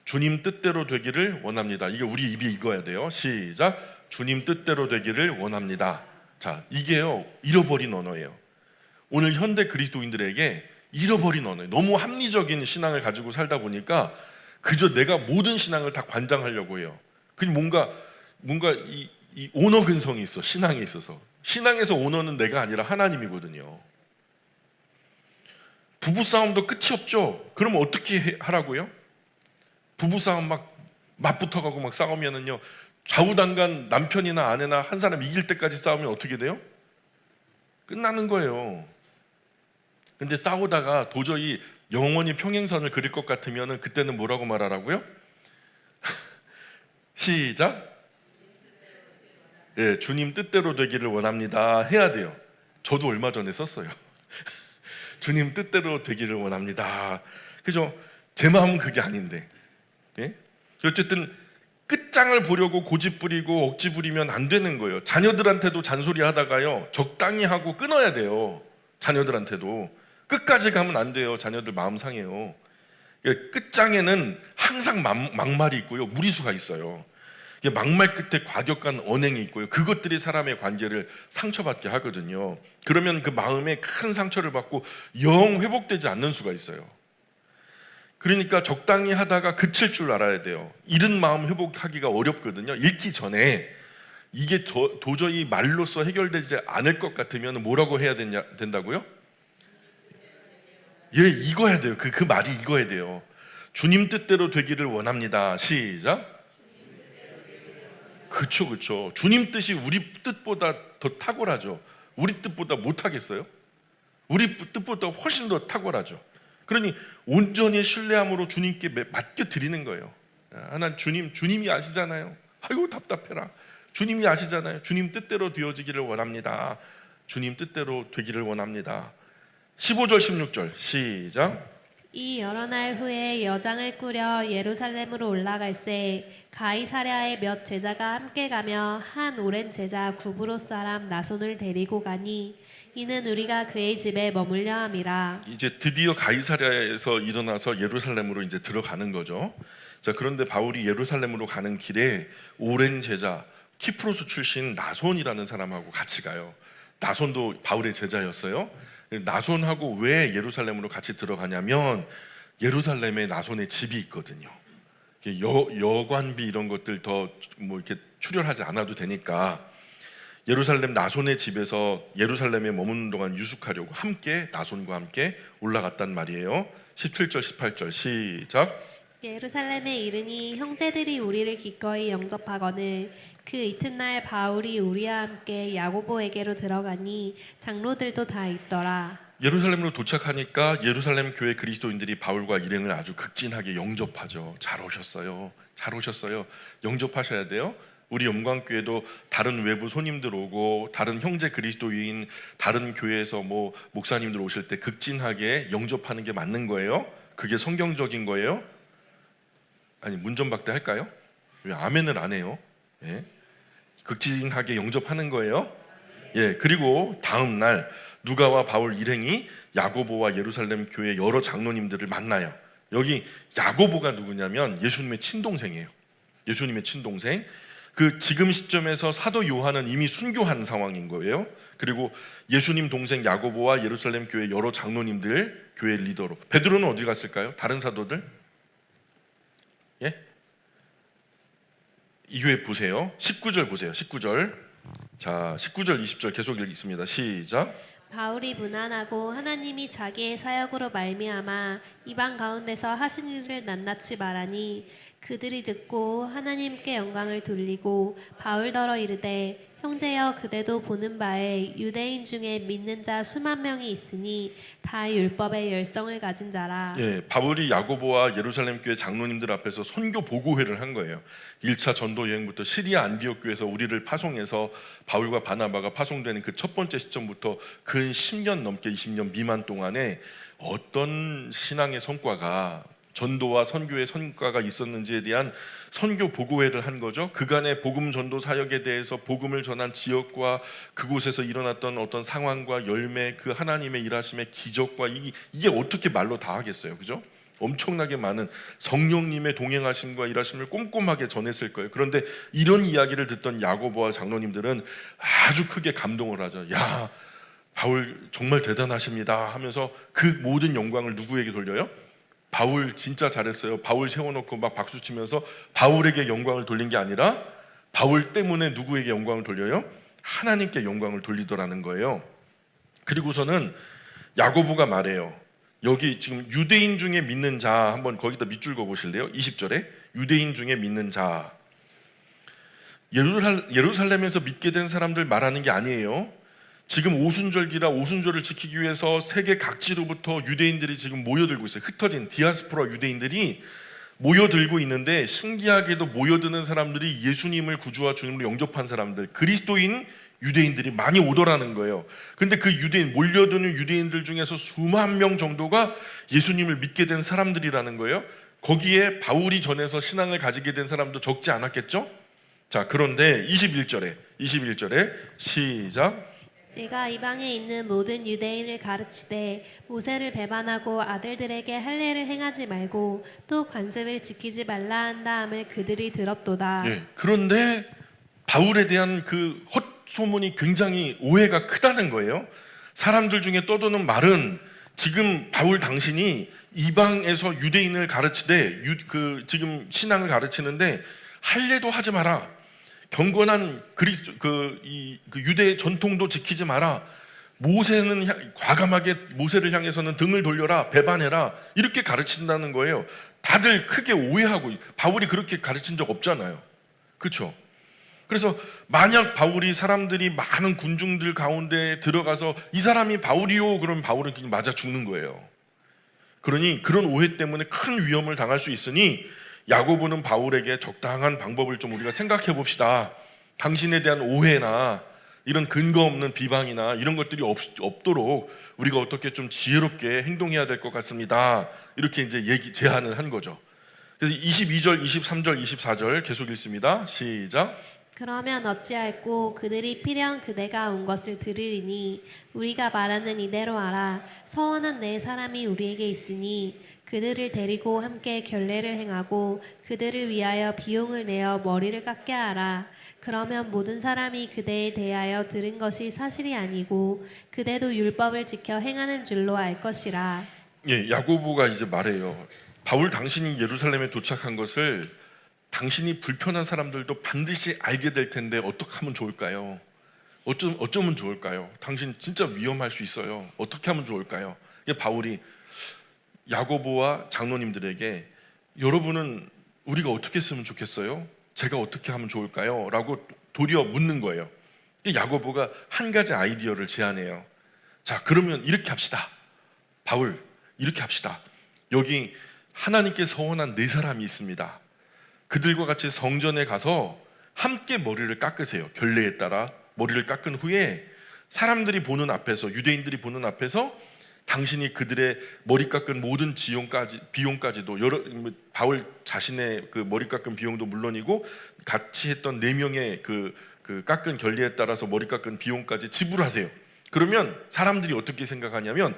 주님 뜻대로 되기를 원합니다. 이게 우리 입이 익어야 돼요. 시작. 주님 뜻대로 되기를 원합니다. 자, 이게요, 잃어버린 언어예요. 오늘 현대 그리스도인들에게 잃어버린 언어예요. 너무 합리적인 신앙을 가지고 살다 보니까 그저 내가 모든 신앙을 다 관장하려고 해요. 그 뭔가 이 오너 근성이 있어. 신앙에 있어서. 신앙에서 오너는 내가 아니라 하나님이거든요. 부부싸움도 끝이 없죠. 그럼 어떻게 하라고요? 부부싸움 막 맞붙어가고 막 싸우면은요, 좌우당간 남편이나 아내나 한 사람 이길 때까지 싸우면 어떻게 돼요? 끝나는 거예요. 근데 싸우다가 도저히 영원히 평행선을 그릴 것 같으면은 그때는 뭐라고 말하라고요? 시작. 예, 주님 뜻대로 되기를 원합니다 해야 돼요. 저도 얼마 전에 썼어요. 주님 뜻대로 되기를 원합니다. 그죠? 제 마음은 그게 아닌데. 예? 어쨌든 끝장을 보려고 고집 부리고 억지 부리면 안 되는 거예요. 자녀들한테도 잔소리 하다가요, 적당히 하고 끊어야 돼요. 자녀들한테도 끝까지 가면 안 돼요. 자녀들 마음 상해요. 끝장에는 항상 막말이 있고요, 무리수가 있어요. 막말 끝에 과격한 언행이 있고요, 그것들이 사람의 관계를 상처받게 하거든요. 그러면 그 마음에 큰 상처를 받고 영 회복되지 않는 수가 있어요. 그러니까 적당히 하다가 그칠 줄 알아야 돼요. 잃은 마음 회복하기가 어렵거든요. 잃기 전에 이게 도저히 말로써 해결되지 않을 것 같으면 뭐라고 해야 된다고요? 예, 익어야 돼요. 그 말이 익어야 돼요. 주님 뜻대로 되기를 원합니다. 시작. 그쵸. 주님 뜻이 우리 뜻보다 더 탁월하죠. 우리 뜻보다 못하겠어요? 우리 뜻보다 훨씬 더 탁월하죠. 그러니 온전히 신뢰함으로 주님께 맡겨 드리는 거예요. 하나님, 주님이 아시잖아요. 아이고 답답해라. 주님이 아시잖아요. 주님 뜻대로 되어지기를 원합니다. 주님 뜻대로 되기를 원합니다. 15절 16절 시작. 이 여러 날 후에 여장을 꾸려 예루살렘으로 올라갈새 가이사랴의 몇 제자가 함께 가며 한 오랜 제자 구브로 사람 나손을 데리고 가니 이는 우리가 그의 집에 머물려 함이라. 이제 드디어 가이사랴에서 일어나서 예루살렘으로 이제 들어가는 거죠. 자, 그런데 바울이 예루살렘으로 가는 길에 오랜 제자 키프로스 출신 나손이라는 사람하고 같이 가요. 나손도 바울의 제자였어요. 나손하고 왜 예루살렘으로 같이 들어가냐면 예루살렘에 나손의 집이 있거든요. 여관비 이런 것들 더 뭐 이렇게 출혈하지 않아도 되니까 예루살렘 나손의 집에서 예루살렘에 머무는 동안 유숙하려고 함께 나손과 함께 올라갔단 말이에요. 17절 18절 시작. 예루살렘에 이르니 형제들이 우리를 기꺼이 영접하거늘 그 이튿날 바울이 우리와 함께 야고보에게로 들어가니 장로들도 다 있더라. 예루살렘으로 도착하니까 예루살렘 교회 그리스도인들이 바울과 일행을 아주 극진하게 영접하죠. 잘 오셨어요. 영접하셔야 돼요. 우리 영광교회도 다른 외부 손님들 오고 다른 형제 그리스도인 다른 교회에서 뭐 목사님들 오실 때 극진하게 영접하는 게 맞는 거예요? 그게 성경적인 거예요? 아니 문전박대 할까요? 왜 아멘을 안 해요? 예? 극진하게 영접하는 거예요. 예, 그리고 다음 날 누가와 바울 일행이 야고보와 예루살렘 교회 여러 장로님들을 만나요. 여기 야고보가 누구냐면 예수님의 친동생이에요. 예수님의 친동생. 그 지금 시점에서 사도 요한은 이미 순교한 상황인 거예요. 그리고 예수님 동생 야고보와 예루살렘 교회 여러 장로님들 교회 리더로. 베드로는 어디 갔을까요? 다른 사도들? 예? 이 교회 보세요. 19절 보세요. 19절. 자, 19절 20절 계속 읽겠습니다. 시작. 바울이 무난하고 하나님이 자기의 사역으로 말미암아 이방 가운데서 하신 일을 낱낱이 말하니 그들이 듣고 하나님께 영광을 돌리고 바울더러 이르되 형제여 그대도 보는 바에 유대인 중에 믿는 자 수만 명이 있으니 다 율법의 열성을 가진 자라. 예, 바울이 야고보와 예루살렘 교회 장로님들 앞에서 선교 보고회를 한 거예요. 1차 전도 여행부터 시리아 안디옥 교회에서 우리를 파송해서 바울과 바나바가 파송되는 그 첫 번째 시점부터 근 10년 넘게 20년 미만 동안에 어떤 신앙의 성과가 전도와 선교의 성과가 있었는지에 대한 선교 보고회를 한 거죠. 그간의 복음 전도 사역에 대해서 복음을 전한 지역과 그곳에서 일어났던 어떤 상황과 열매, 그 하나님의 일하심의 기적과 이게 어떻게 말로 다 하겠어요, 그죠? 엄청나게 많은 성령님의 동행하심과 일하심을 꼼꼼하게 전했을 거예요. 그런데 이런 이야기를 듣던 야고보와 장로님들은 아주 크게 감동을 하죠. 야, 바울 정말 대단하십니다 하면서 그 모든 영광을 누구에게 돌려요? 바울 진짜 잘했어요. 바울 세워놓고 막 박수 치면서 바울에게 영광을 돌린 게 아니라 바울 때문에 누구에게 영광을 돌려요? 하나님께 영광을 돌리더라는 거예요. 그리고서는 야고보가 말해요. 여기 지금 유대인 중에 믿는 자, 한번 거기다 밑줄 그어 보실래요? 20절에 유대인 중에 믿는 자, 예루살렘에서 믿게 된 사람들 말하는 게 아니에요. 지금 오순절기라 오순절을 지키기 위해서 세계 각지로부터 유대인들이 지금 모여들고 있어요. 흩어진 디아스포라 유대인들이 모여들고 있는데, 신기하게도 모여드는 사람들이 예수님을 구주와 주님으로 영접한 사람들, 그리스도인 유대인들이 많이 오더라는 거예요. 근데 그 유대인, 몰려드는 유대인들 중에서 수만 명 정도가 예수님을 믿게 된 사람들이라는 거예요. 거기에 바울이 전해서 신앙을 가지게 된 사람도 적지 않았겠죠? 자, 그런데 21절에 시작. 내가 이방에 있는 모든 유대인을 가르치되 모세를 배반하고 아들들에게 할례를 행하지 말고 또 관습을 지키지 말라 한다 함을 그들이 들었도다. 예, 그런데 바울에 대한 그 헛소문이 굉장히 오해가 크다는 거예요. 사람들 중에 떠도는 말은 지금 바울 당신이 이방에서 유대인을 가르치되 지금 신앙을 가르치는데 할례도 하지 마라, 경건한 유대 전통도 지키지 마라, 모세는 과감하게 모세를 향해서는 등을 돌려라, 배반해라, 이렇게 가르친다는 거예요. 다들 크게 오해하고, 바울이 그렇게 가르친 적 없잖아요. 그렇죠? 그래서 만약 바울이 사람들이 많은 군중들 가운데 들어가서 이 사람이 바울이요, 그러면 바울은 그냥 맞아 죽는 거예요. 그러니 그런 오해 때문에 큰 위험을 당할 수 있으니 야고보는 바울에게 적당한 방법을 좀 우리가 생각해 봅시다. 당신에 대한 오해나 이런 근거 없는 비방이나 이런 것들이 없도록 우리가 어떻게 좀 지혜롭게 행동해야 될 것 같습니다. 이렇게 이제 제안을 한 거죠. 그래서 22절, 23절, 24절 계속 읽습니다. 시작. 그러면 어찌할꼬 그들이 필연 그대가 온 것을 들으리니 우리가 말하는 이대로 알아. 서원한 네 사람이 우리에게 있으니 그들을 데리고 함께 결례를 행하고 그들을 위하여 비용을 내어 머리를 깎게 하라. 그러면 모든 사람이 그대에 대하여 들은 것이 사실이 아니고 그대도 율법을 지켜 행하는 줄로 알 것이라. 예, 야고보가 이제 말해요. 바울 당신이 예루살렘에 도착한 것을 당신이 불편한 사람들도 반드시 알게 될 텐데 어떻게 하면 좋을까요? 어쩌면 좋을까요? 당신 진짜 위험할 수 있어요. 어떻게 하면 좋을까요? 바울이 야고보와 장로님들에게 여러분은 우리가 어떻게 했으면 좋겠어요? 제가 어떻게 하면 좋을까요? 라고 도리어 묻는 거예요. 야고보가 한 가지 아이디어를 제안해요. 자, 그러면 이렇게 합시다. 바울, 이렇게 합시다. 여기 하나님께 서원한 네 사람이 있습니다. 그들과 같이 성전에 가서 함께 머리를 깎으세요. 결례에 따라 머리를 깎은 후에 사람들이 보는 앞에서, 유대인들이 보는 앞에서 당신이 그들의 머리 깎은 모든 비용까지도 바울 자신의 그 머리 깎은 비용도 물론이고 같이 했던 4명의 그 깎은 결례에 따라서 머리 깎은 비용까지 지불하세요. 그러면 사람들이 어떻게 생각하냐면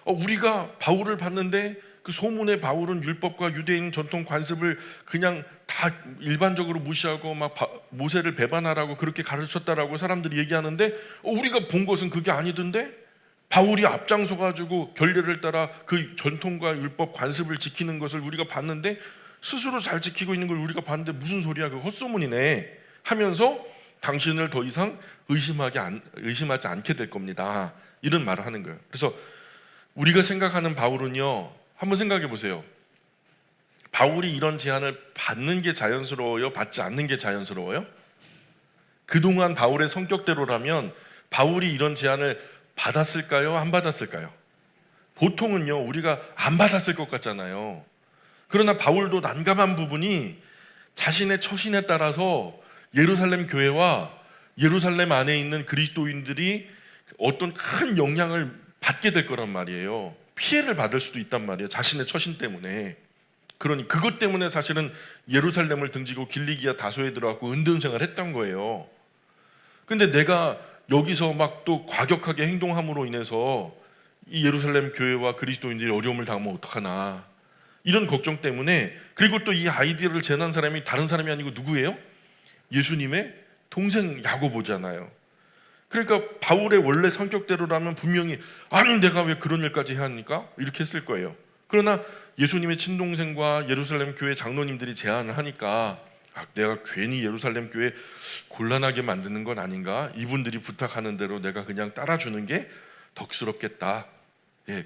우리가 바울을 봤는데 그 소문에 바울은 율법과 유대인 전통 관습을 그냥 다 일반적으로 무시하고 막 모세를 배반하라고 그렇게 가르쳤다라고 사람들이 얘기하는데 우리가 본 것은 그게 아니던데, 바울이 앞장서 가지고 결례를 따라 그 전통과 율법 관습을 지키는 것을 우리가 봤는데 스스로 잘 지키고 있는 걸 우리가 봤는데 무슨 소리야, 그 헛소문이네 하면서 당신을 더 이상 의심하지 않게 될 겁니다. 이런 말을 하는 거예요. 그래서 우리가 생각하는 바울은요, 한번 생각해 보세요. 바울이 이런 제안을 받는 게 자연스러워요? 받지 않는 게 자연스러워요? 그동안 바울의 성격대로라면 바울이 이런 제안을 받았을까요? 안 받았을까요? 보통은요, 우리가 안 받았을 것 같잖아요. 그러나 바울도 난감한 부분이 자신의 처신에 따라서 예루살렘 교회와 예루살렘 안에 있는 그리스도인들이 어떤 큰 영향을 받게 될 거란 말이에요. 피해를 받을 수도 있단 말이에요. 자신의 처신 때문에. 그러니 그것 때문에 사실은 예루살렘을 등지고 길리기아 다소에 들어가고 은둔생활을 했던 거예요. 근데 내가 여기서 막 또 과격하게 행동함으로 인해서 이 예루살렘 교회와 그리스도인들이 어려움을 당하면 어떡하나. 이런 걱정 때문에. 그리고 또 이 아이디어를 제안한 사람이 다른 사람이 아니고 누구예요? 예수님의 동생 야고보잖아요. 그러니까 바울의 원래 성격대로라면 분명히 아니 내가 왜 그런 일까지 해야 합니까? 이렇게 했을 거예요. 그러나 예수님의 친동생과 예루살렘 교회 장로님들이 제안을 하니까 내가 괜히 예루살렘 교회 곤란하게 만드는 건 아닌가? 이분들이 부탁하는 대로 내가 그냥 따라주는 게 덕스럽겠다.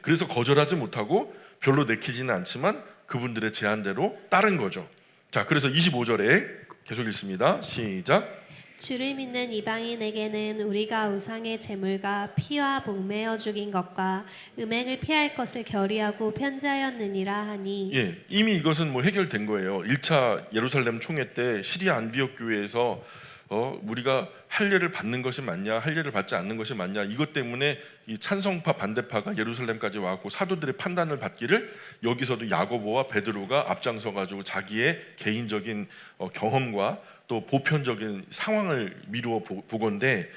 그래서 거절하지 못하고 별로 내키지는 않지만 그분들의 제안대로 따른 거죠. 자, 그래서 25절에 계속 읽습니다. 시작. 주를 믿는 이방인에게는 우리가 우상의 제물과 피와 목매어 죽인 것과 음행을 피할 것을 결의하고 편지하였느니라 하니. 이미 이것은 해결된 거예요. 1차 예루살렘 총회 때 시리아 안디옥 교회에서 우리가 할례를 받는 것이 맞냐, 할례를 받지 않는 것이 맞냐, 이것 때문에 이 찬성파 반대파가 예루살렘까지 와갖고 사도들의 판단을 받기를 여기서도 야고보와 베드로가 앞장서 가지고 자기의 개인적인 경험과 또 보편적인 상황을 미루어 보건대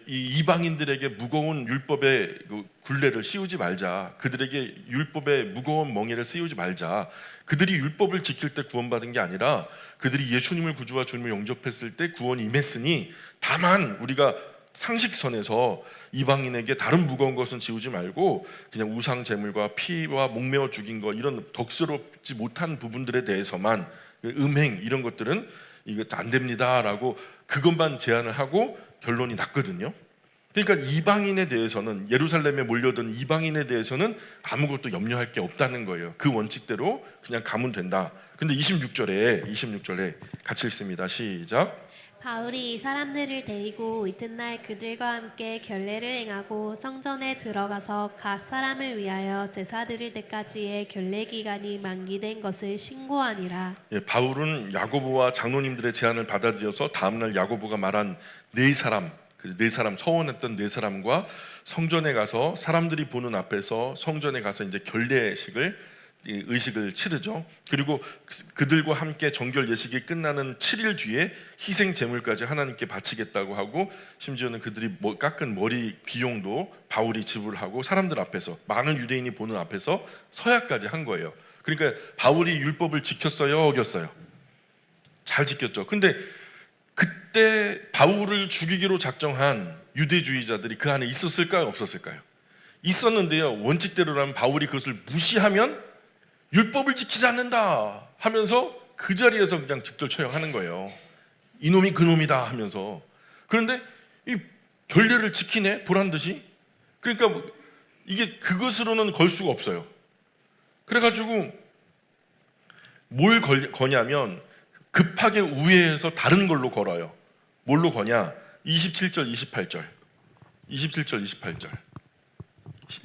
이 이방인들에게 무거운 율법의 굴레를 씌우지 말자. 그들에게 율법의 무거운 멍에를 씌우지 말자. 그들이 율법을 지킬 때 구원받은 게 아니라 그들이 예수님을 구주와 주님을 영접했을 때 구원이 임했으니 다만 우리가 상식선에서 이방인에게 다른 무거운 것은 지우지 말고 그냥 우상 제물과 피와 목매어 죽인 거 이런 덕스럽지 못한 부분들에 대해서만 음행 이런 것들은 이거 안 됩니다라고 그것만 제안을 하고 결론이 났거든요. 그러니까 이방인에 대해서는 예루살렘에 몰려든 이방인에 대해서는 아무것도 염려할 게 없다는 거예요. 그 원칙대로 그냥 가면 된다. 근데 26절에 같이 읽습니다. 시작. 바울이 이 사람들을 데리고 이튿날 그들과 함께 결례를 행하고 성전에 들어가서 각 사람을 위하여 제사 드릴 때까지의 결례 기간이 만기된 것을 신고하니라. 바울은 야고보와 장로님들의 제안을 받아들여서 다음날 야고보가 말한 네 사람 서원했던 네 사람과 성전에 가서 사람들이 보는 앞에서 성전에 가서 이제 의식을 치르죠. 그리고 그들과 함께 정결 예식이 끝나는 7일 뒤에 희생 제물까지 하나님께 바치겠다고 하고 심지어는 그들이 깎은 머리 비용도 바울이 지불하고 사람들 앞에서 많은 유대인이 보는 앞에서 서약까지 한 거예요. 그러니까 바울이 율법을 지켰어요, 어겼어요? 잘 지켰죠. 근데 그때 바울을 죽이기로 작정한 유대주의자들이 그 안에 있었을까요, 없었을까요? 있었는데요. 원칙대로라면 바울이 그것을 무시하면 율법을 지키지 않는다 하면서 그 자리에서 그냥 직접 처형하는 거예요. 이놈이 그놈이다 하면서. 그런데 이 결례를 지키네 보란 듯이. 그러니까 이게 그것으로는 걸 수가 없어요. 그래가지고 뭘 거냐면 급하게 우회해서 다른 걸로 걸어요. 뭘로 거냐? 27절 28절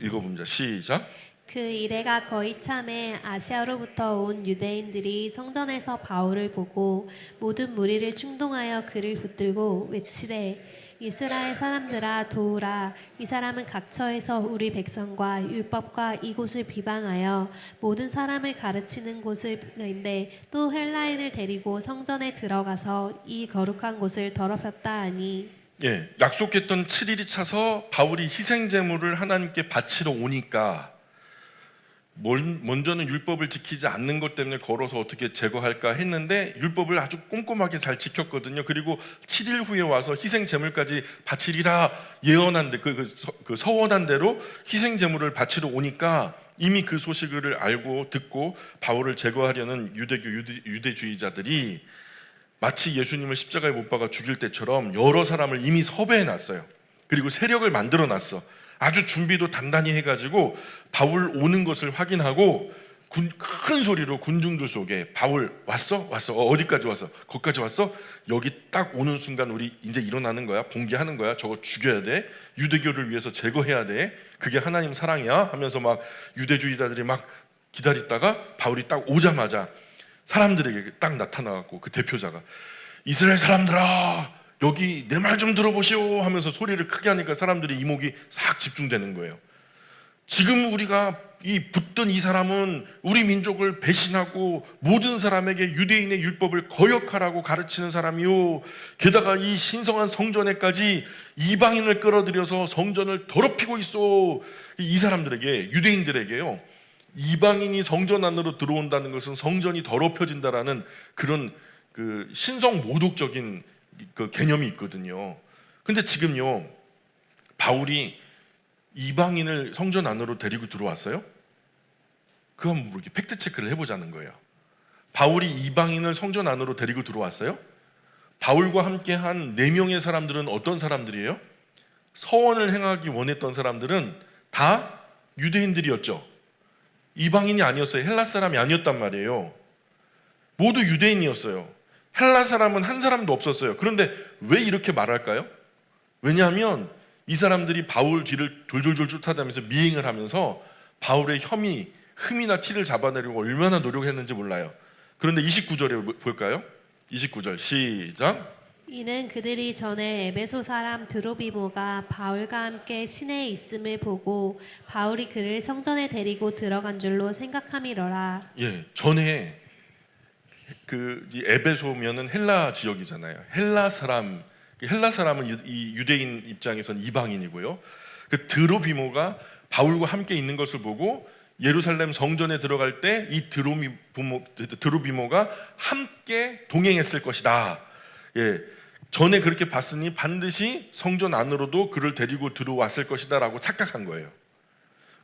읽어봅니다. 시작. 그 이래가 거의 참에 아시아로부터 온 유대인들이 성전에서 바울을 보고 모든 무리를 충동하여 그를 붙들고 외치되 이스라엘 사람들아 도우라. 이 사람은 각처에서 우리 백성과 율법과 이곳을 비방하여 모든 사람을 가르치는 곳인데 또 헬라인을 데리고 성전에 들어가서 이 거룩한 곳을 더럽혔다 하니. 약속했던 7일이 차서 바울이 희생제물을 하나님께 바치러 오니까 먼저는 율법을 지키지 않는 것 때문에 걸어서 어떻게 제거할까 했는데 율법을 아주 꼼꼼하게 잘 지켰거든요. 그리고 7일 후에 와서 희생제물까지 바치리라 예언한 그 서원한 대로 희생제물을 바치러 오니까 이미 그 소식을 알고 듣고 바울을 제거하려는 유대주의자들이 마치 예수님을 십자가에 못 박아 죽일 때처럼 여러 사람을 이미 섭외해 놨어요. 그리고 세력을 만들어 놨어. 아주 준비도 단단히 해가지고 바울 오는 것을 확인하고 큰 소리로 군중들 속에 바울 왔어? 어디까지 왔어? 거기까지 왔어? 여기 딱 오는 순간 우리 이제 일어나는 거야. 봉기하는 거야. 저거 죽여야 돼. 유대교를 위해서 제거해야 돼. 그게 하나님 사랑이야 하면서 막 유대주의자들이 막 기다리다가 바울이 딱 오자마자 사람들에게 딱 나타나갖고 그 대표자가 이스라엘 사람들아 여기 내 말 좀 들어보시오 하면서 소리를 크게 하니까 사람들이 이목이 싹 집중되는 거예요. 지금 우리가 붙든 이 사람은 우리 민족을 배신하고 모든 사람에게 유대인의 율법을 거역하라고 가르치는 사람이요. 게다가 이 신성한 성전에까지 이방인을 끌어들여서 성전을 더럽히고 있어. 이 사람들에게 유대인들에게요. 이방인이 성전 안으로 들어온다는 것은 성전이 더럽혀진다라는 그런 그 신성 모독적인 그 개념이 있거든요. 근데 지금요, 바울이 이방인을 성전 안으로 데리고 들어왔어요? 그거 한번 이렇게 팩트 체크를 해보자는 거예요. 바울이 이방인을 성전 안으로 데리고 들어왔어요? 바울과 함께 한 4명의 사람들은 어떤 사람들이에요? 서원을 행하기 원했던 사람들은 다 유대인들이었죠. 이방인이 아니었어요. 헬라 사람이 아니었단 말이에요. 모두 유대인이었어요. 헬라 사람은 한 사람도 없었어요. 그런데 왜 이렇게 말할까요? 왜냐하면 이 사람들이 바울 뒤를 졸졸졸 쫓아다니면서 미행을 하면서 바울의 흠이나 티를 잡아내려고 얼마나 노력했는지 몰라요. 그런데 29절에 볼까요? 29절 시작. 이는 그들이 전에 에베소 사람 드로비모가 바울과 함께 시내에 있음을 보고 바울이 그를 성전에 데리고 들어간 줄로 생각함이러라. 예, 전에 이 에베소면은 헬라 지역이잖아요. 헬라 사람은 이 유대인 입장에서는 이방인이고요. 그 드로비모가 바울과 함께 있는 것을 보고 예루살렘 성전에 들어갈 때 이 드로비모가 함께 동행했을 것이다. 예, 전에 그렇게 봤으니 반드시 성전 안으로도 그를 데리고 들어왔을 것이다라고 착각한 거예요.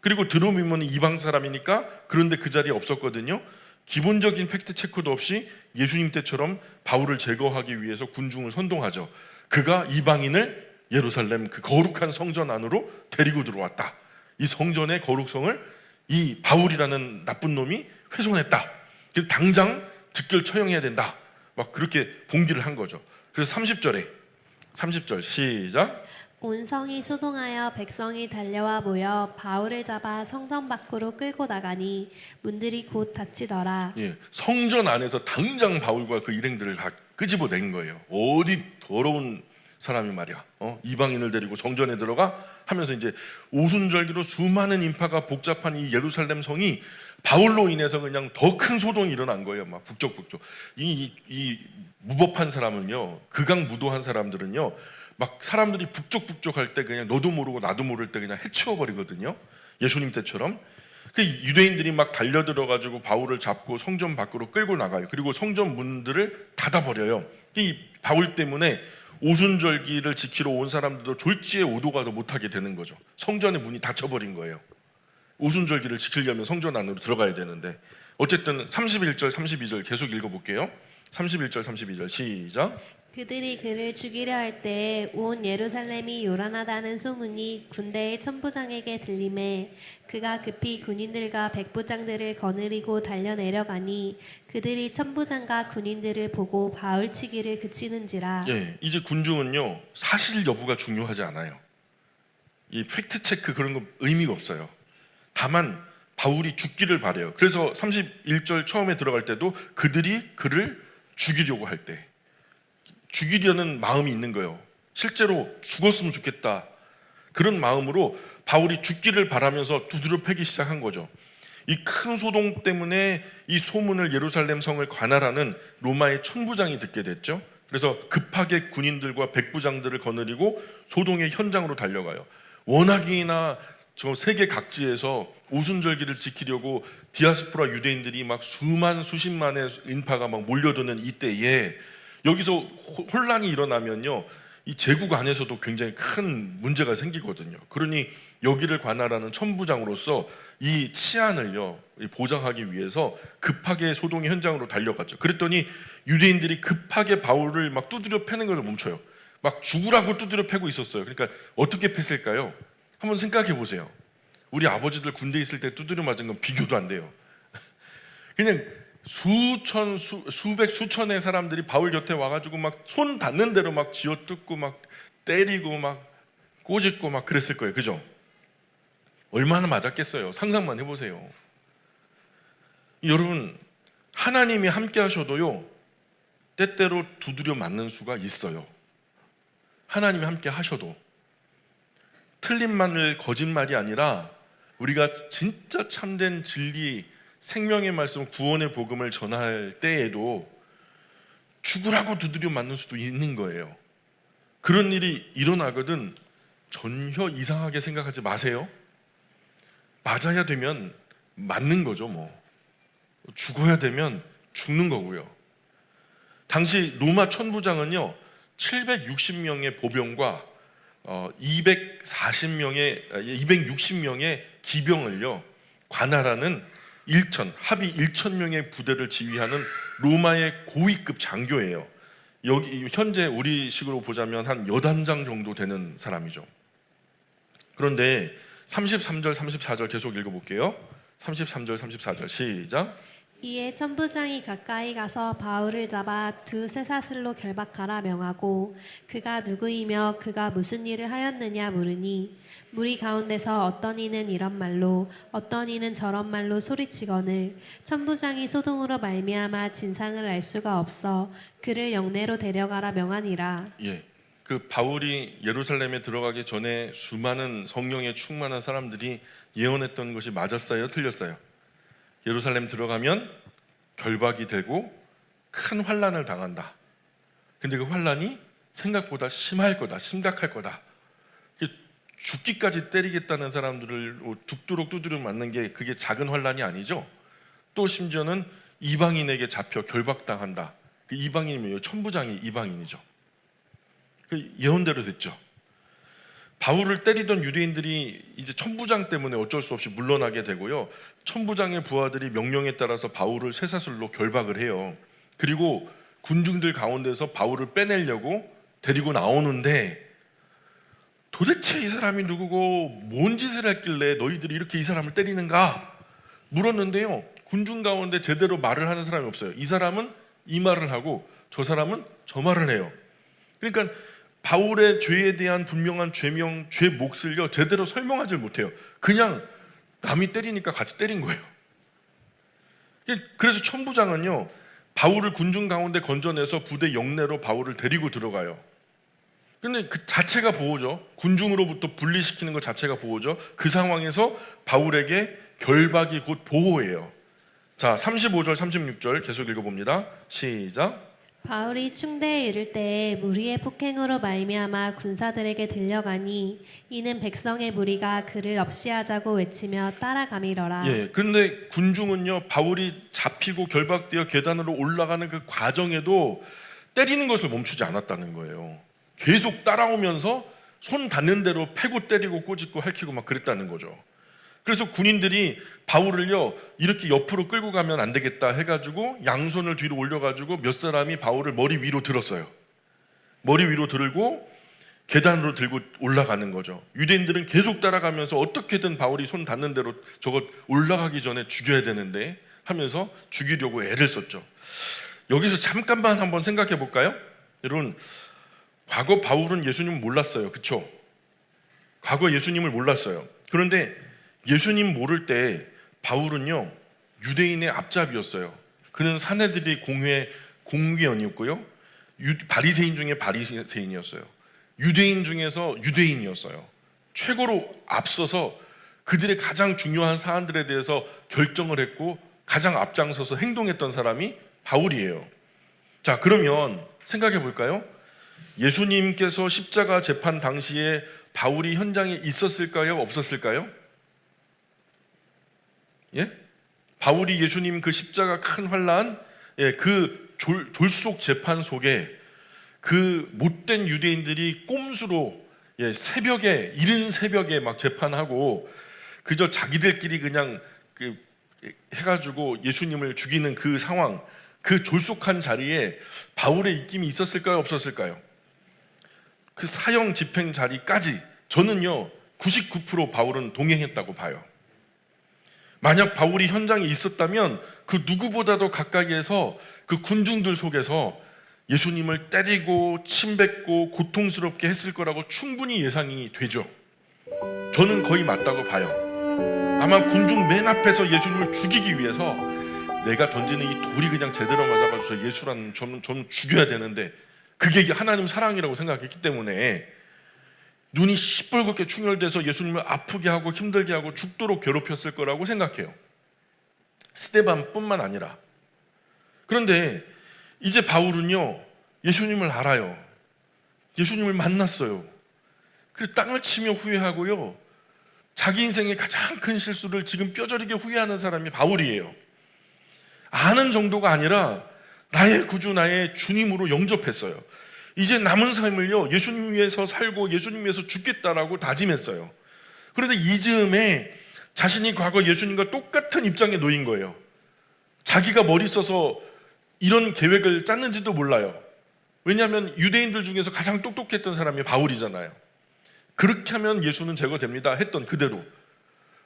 그리고 드로비모는 이방 사람이니까 그런데 그 자리에 없었거든요. 기본적인 팩트 체크도 없이 예수님 때처럼 바울을 제거하기 위해서 군중을 선동하죠. 그가 이방인을 예루살렘 그 거룩한 성전 안으로 데리고 들어왔다. 이 성전의 거룩성을 이 바울이라는 나쁜 놈이 훼손했다. 그래서 당장 즉결 처형해야 된다. 막 그렇게 봉기를 한 거죠. 그래서 30절 시작. 온 성이 소동하여 백성이 달려와 모여 바울을 잡아 성전 밖으로 끌고 나가니 문들이 곧 닫히더라. 예, 성전 안에서 당장 바울과 그 일행들을 다 끄집어낸 거예요. 어디 더러운 사람이 말이야. 이방인을 데리고 성전에 들어가 하면서 이제 오순절기로 수많은 인파가 복잡한 이 예루살렘 성이 바울로 인해서 그냥 더 큰 소동이 일어난 거예요. 막 북적북적. 이 무법한 사람은요, 극악무도한 사람들은요, 막 사람들이 북적북적할 때 그냥 너도 모르고 나도 모를 때 그냥 해치워 버리거든요. 예수님 때처럼. 그 유대인들이 막 달려들어 가지고 바울을 잡고 성전 밖으로 끌고 나가요. 그리고 성전 문들을 닫아 버려요. 이 바울 때문에 오순절기를 지키러 온 사람들도 졸지에 오도 가도 못하게 되는 거죠. 성전의 문이 닫혀버린 거예요. 오순절기를 지키려면 성전 안으로 들어가야 되는데. 어쨌든 31절 32절 계속 읽어볼게요. 31절 32절 시작. 그들이 그를 죽이려 할 때에 온 예루살렘이 요란하다는 소문이 군대의 천부장에게 들림에 그가 급히 군인들과 백부장들을 거느리고 달려내려가니 그들이 천부장과 군인들을 보고 바울치기를 그치는지라. 예, 이제 군중은요 사실 여부가 중요하지 않아요. 이 팩트 체크 그런 거 의미가 없어요. 다만 바울이 죽기를 바래요. 그래서 31절 처음에 들어갈 때도 그들이 그를 죽이려고 할 때 죽이려는 마음이 있는 거예요. 실제로 죽었으면 좋겠다. 그런 마음으로 바울이 죽기를 바라면서 두드려 패기 시작한 거죠. 이 큰 소동 때문에 이 소문을 예루살렘 성을 관할하는 로마의 천부장이 듣게 됐죠. 그래서 급하게 군인들과 백부장들을 거느리고 소동의 현장으로 달려가요. 워낙이나 저 세계 각지에서 오순절기를 지키려고 디아스포라 유대인들이 막 수십만의 인파가 막 몰려드는 이때에 여기서 혼란이 일어나면요, 이 제국 안에서도 굉장히 큰 문제가 생기거든요. 그러니 여기를 관할하는 천부장으로서 이 치안을요 보장하기 위해서 급하게 소동의 현장으로 달려갔죠. 그랬더니 유대인들이 급하게 바울을 막 두드려 패는 걸 멈춰요. 막 죽으라고 두드려 패고 있었어요. 그러니까 어떻게 팼을까요? 한번 생각해 보세요. 우리 아버지들 군대 있을 때 두드려 맞은 건 비교도 안 돼요. 그냥 수백 수천의 사람들이 바울 곁에 와가지고 막 손 닿는 대로 막 쥐어뜯고 막 때리고 막 꼬집고 막 그랬을 거예요. 그죠? 얼마나 맞았겠어요. 상상만 해보세요. 여러분, 하나님이 함께 하셔도요 때때로 두드려 맞는 수가 있어요. 하나님이 함께 하셔도 틀린 말을 거짓말이 아니라 우리가 진짜 참된 진리, 생명의 말씀, 구원의 복음을 전할 때에도 죽으라고 두드려 맞는 수도 있는 거예요. 그런 일이 일어나거든 전혀 이상하게 생각하지 마세요. 맞아야 되면 맞는 거죠. 뭐 죽어야 되면 죽는 거고요. 당시 로마 천부장은요 760명의 보병과 260명의 기병을요 관할하는 합의 1,000명의 부대를 지휘하는 로마의 고위급 장교예요. 여기 현재 우리식으로 보자면 한 여단장 정도 되는 사람이죠. 그런데 33절 34절 계속 읽어볼게요. 33절 34절 시작. 이에 천부장이 가까이 가서 바울을 잡아 두 쇠사슬로 결박하라 명하고 그가 누구이며 그가 무슨 일을 하였느냐 물으니 무리 가운데서 어떤 이는 이런 말로 어떤 이는 저런 말로 소리치거늘 천부장이 소동으로 말미암아 진상을 알 수가 없어 그를 영내로 데려가라 명하니라. 예, 그 바울이 예루살렘에 들어가기 전에 수많은 성령에 충만한 사람들이 예언했던 것이 맞았어요, 틀렸어요? 예루살렘 들어가면 결박이 되고 큰 환난을 당한다. 근데 그 환난이 생각보다 심할 거다, 심각할 거다. 죽기까지 때리겠다는 사람들을 죽도록 두드려 맞는 게 그게 작은 환난이 아니죠. 또 심지어는 이방인에게 잡혀 결박당한다. 그 이방인이면 천부장이 이방인이죠. 그 예언대로 됐죠. 바울을 때리던 유대인들이 이제 천부장 때문에 어쩔 수 없이 물러나게 되고요. 천부장의 부하들이 명령에 따라서 바울을 쇠사슬로 결박을 해요. 그리고 군중들 가운데서 바울을 빼내려고 데리고 나오는데 도대체 이 사람이 누구고 뭔 짓을 했길래 너희들이 이렇게 이 사람을 때리는가 물었는데요. 군중 가운데 제대로 말을 하는 사람이 없어요. 이 사람은 이 말을 하고 저 사람은 저 말을 해요. 그러니까 바울의 죄에 대한 분명한 죄 몫을요 제대로 설명하지 못해요. 그냥 남이 때리니까 같이 때린 거예요. 그래서 천부장은요 바울을 군중 가운데 건져내서 부대 영내로 바울을 데리고 들어가요. 근데 그 자체가 보호죠. 군중으로부터 분리시키는 것 자체가 보호죠. 그 상황에서 바울에게 결박이 곧 보호예요. 자, 35절 36절 계속 읽어봅니다. 시작. 바울이 충대에 이를 때에 무리의 폭행으로 말미암아 군사들에게 들려가니 이는 백성의 무리가 그를 없이하자고 외치며 따라가미러라. 예, 근데 군중은요 바울이 잡히고 결박되어 계단으로 올라가는 그 과정에도 때리는 것을 멈추지 않았다는 거예요. 계속 따라오면서 손 닿는 대로 패고 때리고 꼬집고 핥히고 막 그랬다는 거죠. 그래서 군인들이 바울을요 이렇게 옆으로 끌고 가면 안 되겠다 해가지고 양손을 뒤로 올려가지고 몇 사람이 바울을 머리 위로 들었어요. 머리 위로 들고 계단으로 들고 올라가는 거죠. 유대인들은 계속 따라가면서 어떻게든 바울이 손 닿는 대로 저거 올라가기 전에 죽여야 되는데 하면서 죽이려고 애를 썼죠. 여기서 잠깐만 한번 생각해 볼까요? 여러분, 과거 바울은 예수님을 몰랐어요. 그렇죠? 과거 예수님을 몰랐어요. 그런데 예수님 모를 때 바울은요 유대인의 앞잡이였어요. 그는 사내들이 공회원이었고요. 바리새인 중에 바리새인이었어요. 유대인 중에서 유대인이었어요. 최고로 앞서서 그들의 가장 중요한 사안들에 대해서 결정을 했고 가장 앞장서서 행동했던 사람이 바울이에요. 자, 그러면 생각해 볼까요? 예수님께서 십자가 재판 당시에 바울이 현장에 있었을까요? 없었을까요? 예? 바울이 예수님 그 십자가 큰 환난, 그 졸속 재판 속에 그 못된 유대인들이 꼼수로 새벽에 이른 새벽에 막 재판하고 그저 자기들끼리 그냥 해가지고 예수님을 죽이는 그 상황, 그 졸속한 자리에 바울의 입김이 있었을까요? 없었을까요? 그 사형 집행 자리까지 저는요 99% 바울은 동행했다고 봐요. 만약 바울이 현장에 있었다면 그 누구보다도 가까이에서 그 군중들 속에서 예수님을 때리고 침뱉고 고통스럽게 했을 거라고 충분히 예상이 되죠. 저는 거의 맞다고 봐요. 아마 군중 맨 앞에서 예수님을 죽이기 위해서 내가 던지는 이 돌이 그냥 제대로 맞아가지고 예수라는 좀 죽여야 되는데 그게 하나님 사랑이라고 생각했기 때문에 눈이 시뻘겋게 충혈돼서 예수님을 아프게 하고 힘들게 하고 죽도록 괴롭혔을 거라고 생각해요. 스데반뿐만 아니라. 그런데 이제 바울은요 예수님을 알아요. 예수님을 만났어요. 그리고 땅을 치며 후회하고요 자기 인생의 가장 큰 실수를 지금 뼈저리게 후회하는 사람이 바울이에요. 아는 정도가 아니라 나의 구주, 나의 주님으로 영접했어요. 이제 남은 삶을요, 예수님 위해서 살고 예수님 위해서 죽겠다라고 다짐했어요. 그런데 이 즈음에 자신이 과거 예수님과 똑같은 입장에 놓인 거예요. 자기가 머리 써서 이런 계획을 짰는지도 몰라요. 왜냐하면 유대인들 중에서 가장 똑똑했던 사람이 바울이잖아요. 그렇게 하면 예수는 제거됩니다 했던 그대로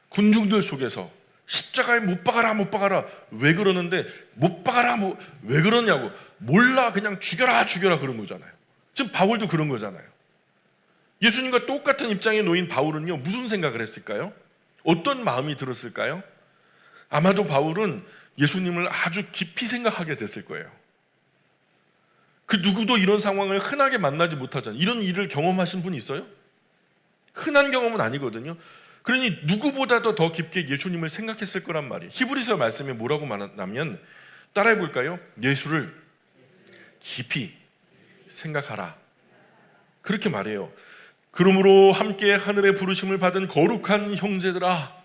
군중들 속에서 십자가에 못 박아라 못 박아라, 왜 그러는데 못 박아라 왜 그러냐고, 몰라 그냥 죽여라 그런 거잖아요. 지금 바울도 그런 거잖아요. 예수님과 똑같은 입장에 놓인 바울은요, 무슨 생각을 했을까요? 어떤 마음이 들었을까요? 아마도 바울은 예수님을 아주 깊이 생각하게 됐을 거예요. 그 누구도 이런 상황을 흔하게 만나지 못하잖아요. 이런 일을 경험하신 분 있어요? 흔한 경험은 아니거든요. 그러니 누구보다도 더 깊게 예수님을 생각했을 거란 말이에요. 히브리서 말씀에 뭐라고 말하냐면, 따라해 볼까요? 예수를 깊이 생각하라, 그렇게 말해요. 그러므로 함께 하늘의 부르심을 받은 거룩한 형제들아,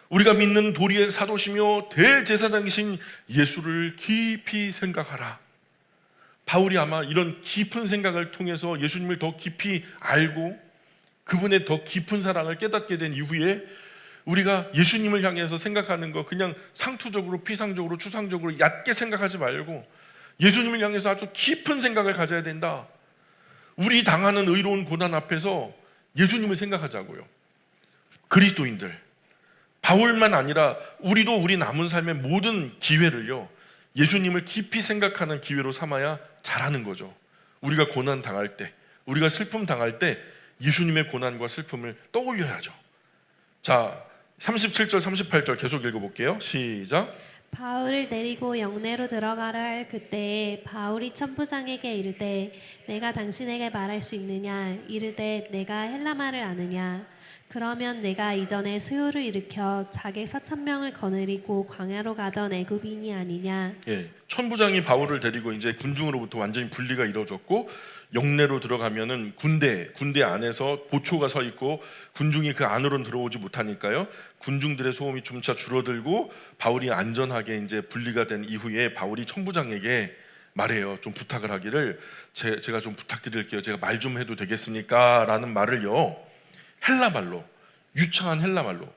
우리가 믿는 도리의 사도시며 대제사장이신 예수를 깊이 생각하라. 바울이 아마 이런 깊은 생각을 통해서 예수님을 더 깊이 알고 그분의 더 깊은 사랑을 깨닫게 된 이후에 우리가 예수님을 향해서 생각하는 거 그냥 상투적으로, 피상적으로, 추상적으로 얕게 생각하지 말고 예수님을 향해서 아주 깊은 생각을 가져야 된다. 우리 당하는 의로운 고난 앞에서 예수님을 생각하자고요. 그리스도인들, 바울만 아니라 우리도 우리 남은 삶의 모든 기회를요, 예수님을 깊이 생각하는 기회로 삼아야 잘하는 거죠. 우리가 고난 당할 때, 우리가 슬픔 당할 때 예수님의 고난과 슬픔을 떠올려야죠. 자, 37절 38절 계속 읽어볼게요. 시작. 바울을 데리고 영내로 들어가려 할 그때에 바울이 천부장에게 이르되 내가 당신에게 말할 수 있느냐, 이르되 내가 헬라말을 아느냐. 그러면 내가 이전에 수요를 일으켜 자객 4,000명을 거느리고 광야로 가던 애굽인이 아니냐. 예, 천부장이 바울을 데리고 이제 군중으로부터 완전히 분리가 이루어졌고 영내로 들어가면은 군대 안에서 보초가 서 있고 군중이 그 안으로는 들어오지 못하니까요. 군중들의 소음이 점차 줄어들고 바울이 안전하게 이제 분리가 된 이후에 바울이 천부장에게 말해요. 좀 부탁을 하기를, 제가 좀 부탁드릴게요. 제가 말 좀 해도 되겠습니까? 라는 말을요, 헬라말로, 유창한 헬라말로,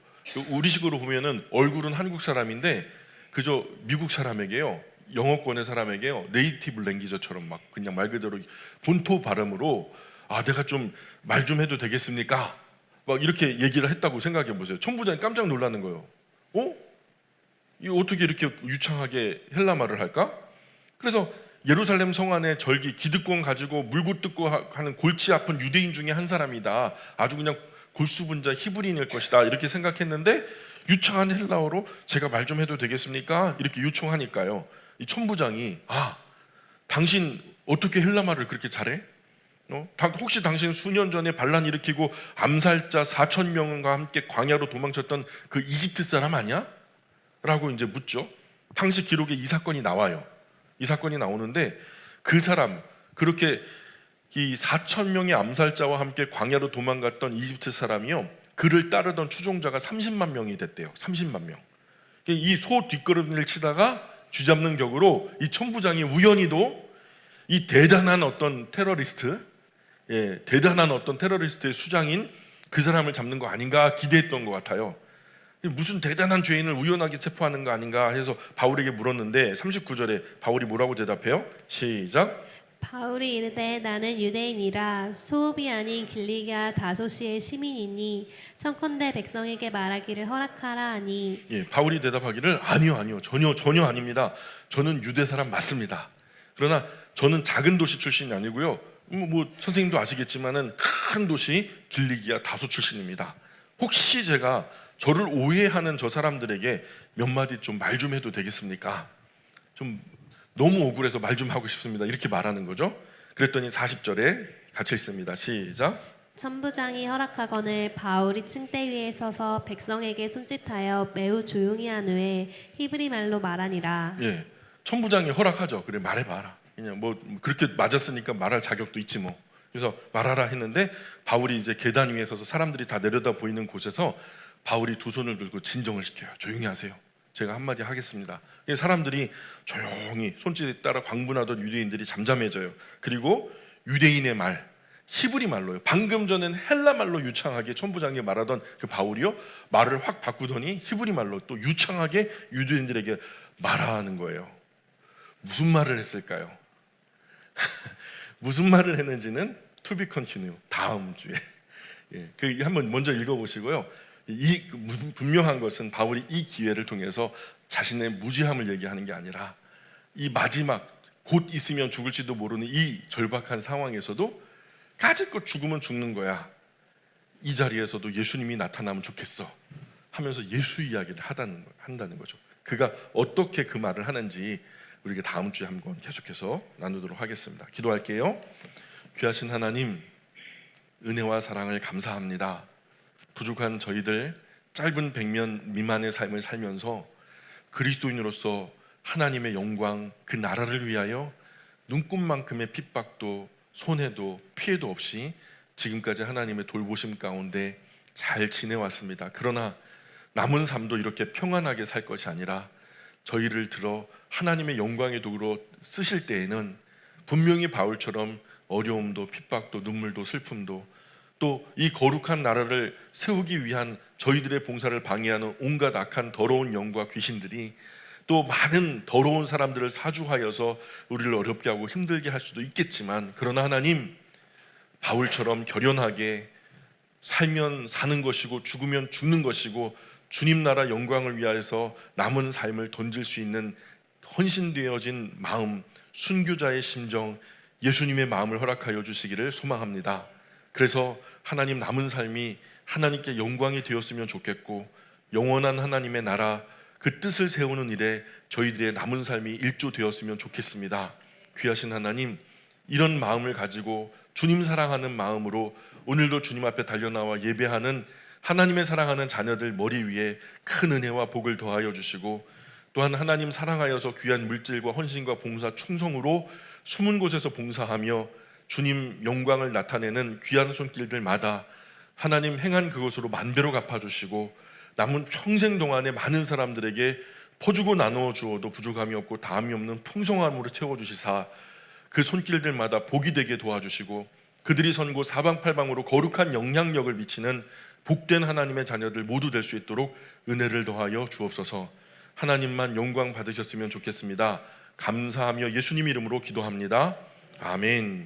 우리식으로 보면은 얼굴은 한국 사람인데 그저 미국 사람에게요, 영어권의 사람에게요, 네이티브 랭귀저처럼 막 그냥 말 그대로 본토 발음으로 내가 좀 말 좀 해도 되겠습니까? 막 이렇게 얘기를 했다고 생각해 보세요. 천부장이 깜짝 놀라는 거예요. 이거 어떻게 이렇게 유창하게 헬라말을 할까? 그래서 예루살렘 성 안에 절기 기득권 가지고 물고 뜯고 하는 골치 아픈 유대인 중에 한 사람이다. 아주 그냥 골수분자 히브리인일 것이다. 이렇게 생각했는데 유창한 헬라어로 제가 말 좀 해도 되겠습니까? 이렇게 요청하니까요, 이 천부장이 당신 어떻게 헬라말을 그렇게 잘해? 혹시 당신 수년 전에 반란 일으키고 암살자 4,000명과 함께 광야로 도망쳤던 그 이집트 사람 아니야? 라고 이제 묻죠. 당시 기록에 이 사건이 나와요. 이 사건이 나오는데 그 사람, 그렇게 이 4,000명의 암살자와 함께 광야로 도망갔던 이집트 사람이요, 그를 따르던 추종자가 30만 명이 됐대요. 30만 명. 이 소 뒷걸음질 치다가 쥐잡는 격으로 이 천부장이 우연히도 이 대단한 어떤 테러리스트의 수장인 그 사람을 잡는 거 아닌가 기대했던 것 같아요. 무슨 대단한 죄인을 우연하게 체포하는 거 아닌가 해서 바울에게 물었는데 39절에 바울이 뭐라고 대답해요? 시작. 바울이 이르되 나는 유대인이라 소읍이 아닌 길리기아 다소시의 시민이니 청컨대 백성에게 말하기를 허락하라 하니. 예, 바울이 대답하기를 아니요 전혀 아닙니다. 저는 유대 사람 맞습니다. 그러나 저는 작은 도시 출신이 아니고요, 뭐 선생님도 아시겠지만은 큰 도시 길리기아 다소 출신입니다. 혹시 제가 저를 오해하는 저 사람들에게 몇 마디 좀 말 좀 해도 되겠습니까? 좀 너무 억울해서 말 좀 하고 싶습니다. 이렇게 말하는 거죠. 그랬더니 40절에 같이 있습니다. 시작. 천부장이 허락하거늘 바울이 층대 위에 서서 백성에게 손짓하여 매우 조용히 한 후에 히브리 말로 말하니라. 예, 천부장이 허락하죠. 그래, 말해봐라. 그냥 뭐 그렇게 맞았으니까 말할 자격도 있지 뭐. 그래서 말하라 했는데 바울이 이제 계단 위에 서서 사람들이 다 내려다 보이는 곳에서 바울이 두 손을 들고 진정을 시켜요. 조용히 하세요. 제가 한마디 하겠습니다. 사람들이 조용히 손짓에 따라 광분하던 유대인들이 잠잠해져요. 그리고 유대인의 말, 히브리 말로요. 방금 전엔 헬라 말로 유창하게 천부장이 말하던 그 바울이요, 말을 확 바꾸더니 히브리 말로 또 유창하게 유대인들에게 말하는 거예요. 무슨 말을 했을까요? 무슨 말을 했는지는 to be continue, 다음 주에 그 한번 먼저 읽어보시고요. 이 분명한 것은 바울이 이 기회를 통해서 자신의 무지함을 얘기하는 게 아니라 이 마지막 곧 있으면 죽을지도 모르는 이 절박한 상황에서도 까짓것 죽으면 죽는 거야, 이 자리에서도 예수님이 나타나면 좋겠어 하면서 예수 이야기를 한다는 거죠. 그가 어떻게 그 말을 하는지 우리가 다음 주에 한번 계속해서 나누도록 하겠습니다. 기도할게요. 귀하신 하나님, 은혜와 사랑을 감사합니다. 부족한 저희들 짧은 100년 미만의 삶을 살면서 그리스도인으로서 하나님의 영광, 그 나라를 위하여 눈꽃만큼의 핍박도 손해도 피해도 없이 지금까지 하나님의 돌보심 가운데 잘 지내왔습니다. 그러나 남은 삶도 이렇게 평안하게 살 것이 아니라 저희를 들어 하나님의 영광의 도구로 쓰실 때에는 분명히 바울처럼 어려움도 핍박도 눈물도 슬픔도 또 이 거룩한 나라를 세우기 위한 저희들의 봉사를 방해하는 온갖 악한 더러운 영과 귀신들이 또 많은 더러운 사람들을 사주하여서 우리를 어렵게 하고 힘들게 할 수도 있겠지만, 그러나 하나님, 바울처럼 결연하게 살면 사는 것이고 죽으면 죽는 것이고 주님 나라 영광을 위하여서 남은 삶을 던질 수 있는 헌신되어진 마음, 순교자의 심정, 예수님의 마음을 허락하여 주시기를 소망합니다. 그래서 하나님 남은 삶이 하나님께 영광이 되었으면 좋겠고 영원한 하나님의 나라 그 뜻을 세우는 일에 저희들의 남은 삶이 일조되었으면 좋겠습니다. 귀하신 하나님, 이런 마음을 가지고 주님 사랑하는 마음으로 오늘도 주님 앞에 달려나와 예배하는 하나님의 사랑하는 자녀들 머리 위에 큰 은혜와 복을 더하여 주시고, 또한 하나님 사랑하여서 귀한 물질과 헌신과 봉사 충성으로 숨은 곳에서 봉사하며 주님 영광을 나타내는 귀한 손길들마다 하나님 행한 그것으로 만배로 갚아주시고 남은 평생 동안에 많은 사람들에게 퍼주고 나누어 주어도 부족함이 없고 다함이 없는 풍성함으로 채워주시사 그 손길들마다 복이 되게 도와주시고 그들이 선 곳 사방팔방으로 거룩한 영향력을 미치는 복된 하나님의 자녀들 모두 될 수 있도록 은혜를 더하여 주옵소서. 하나님만 영광 받으셨으면 좋겠습니다. 감사하며 예수님 이름으로 기도합니다. 아멘.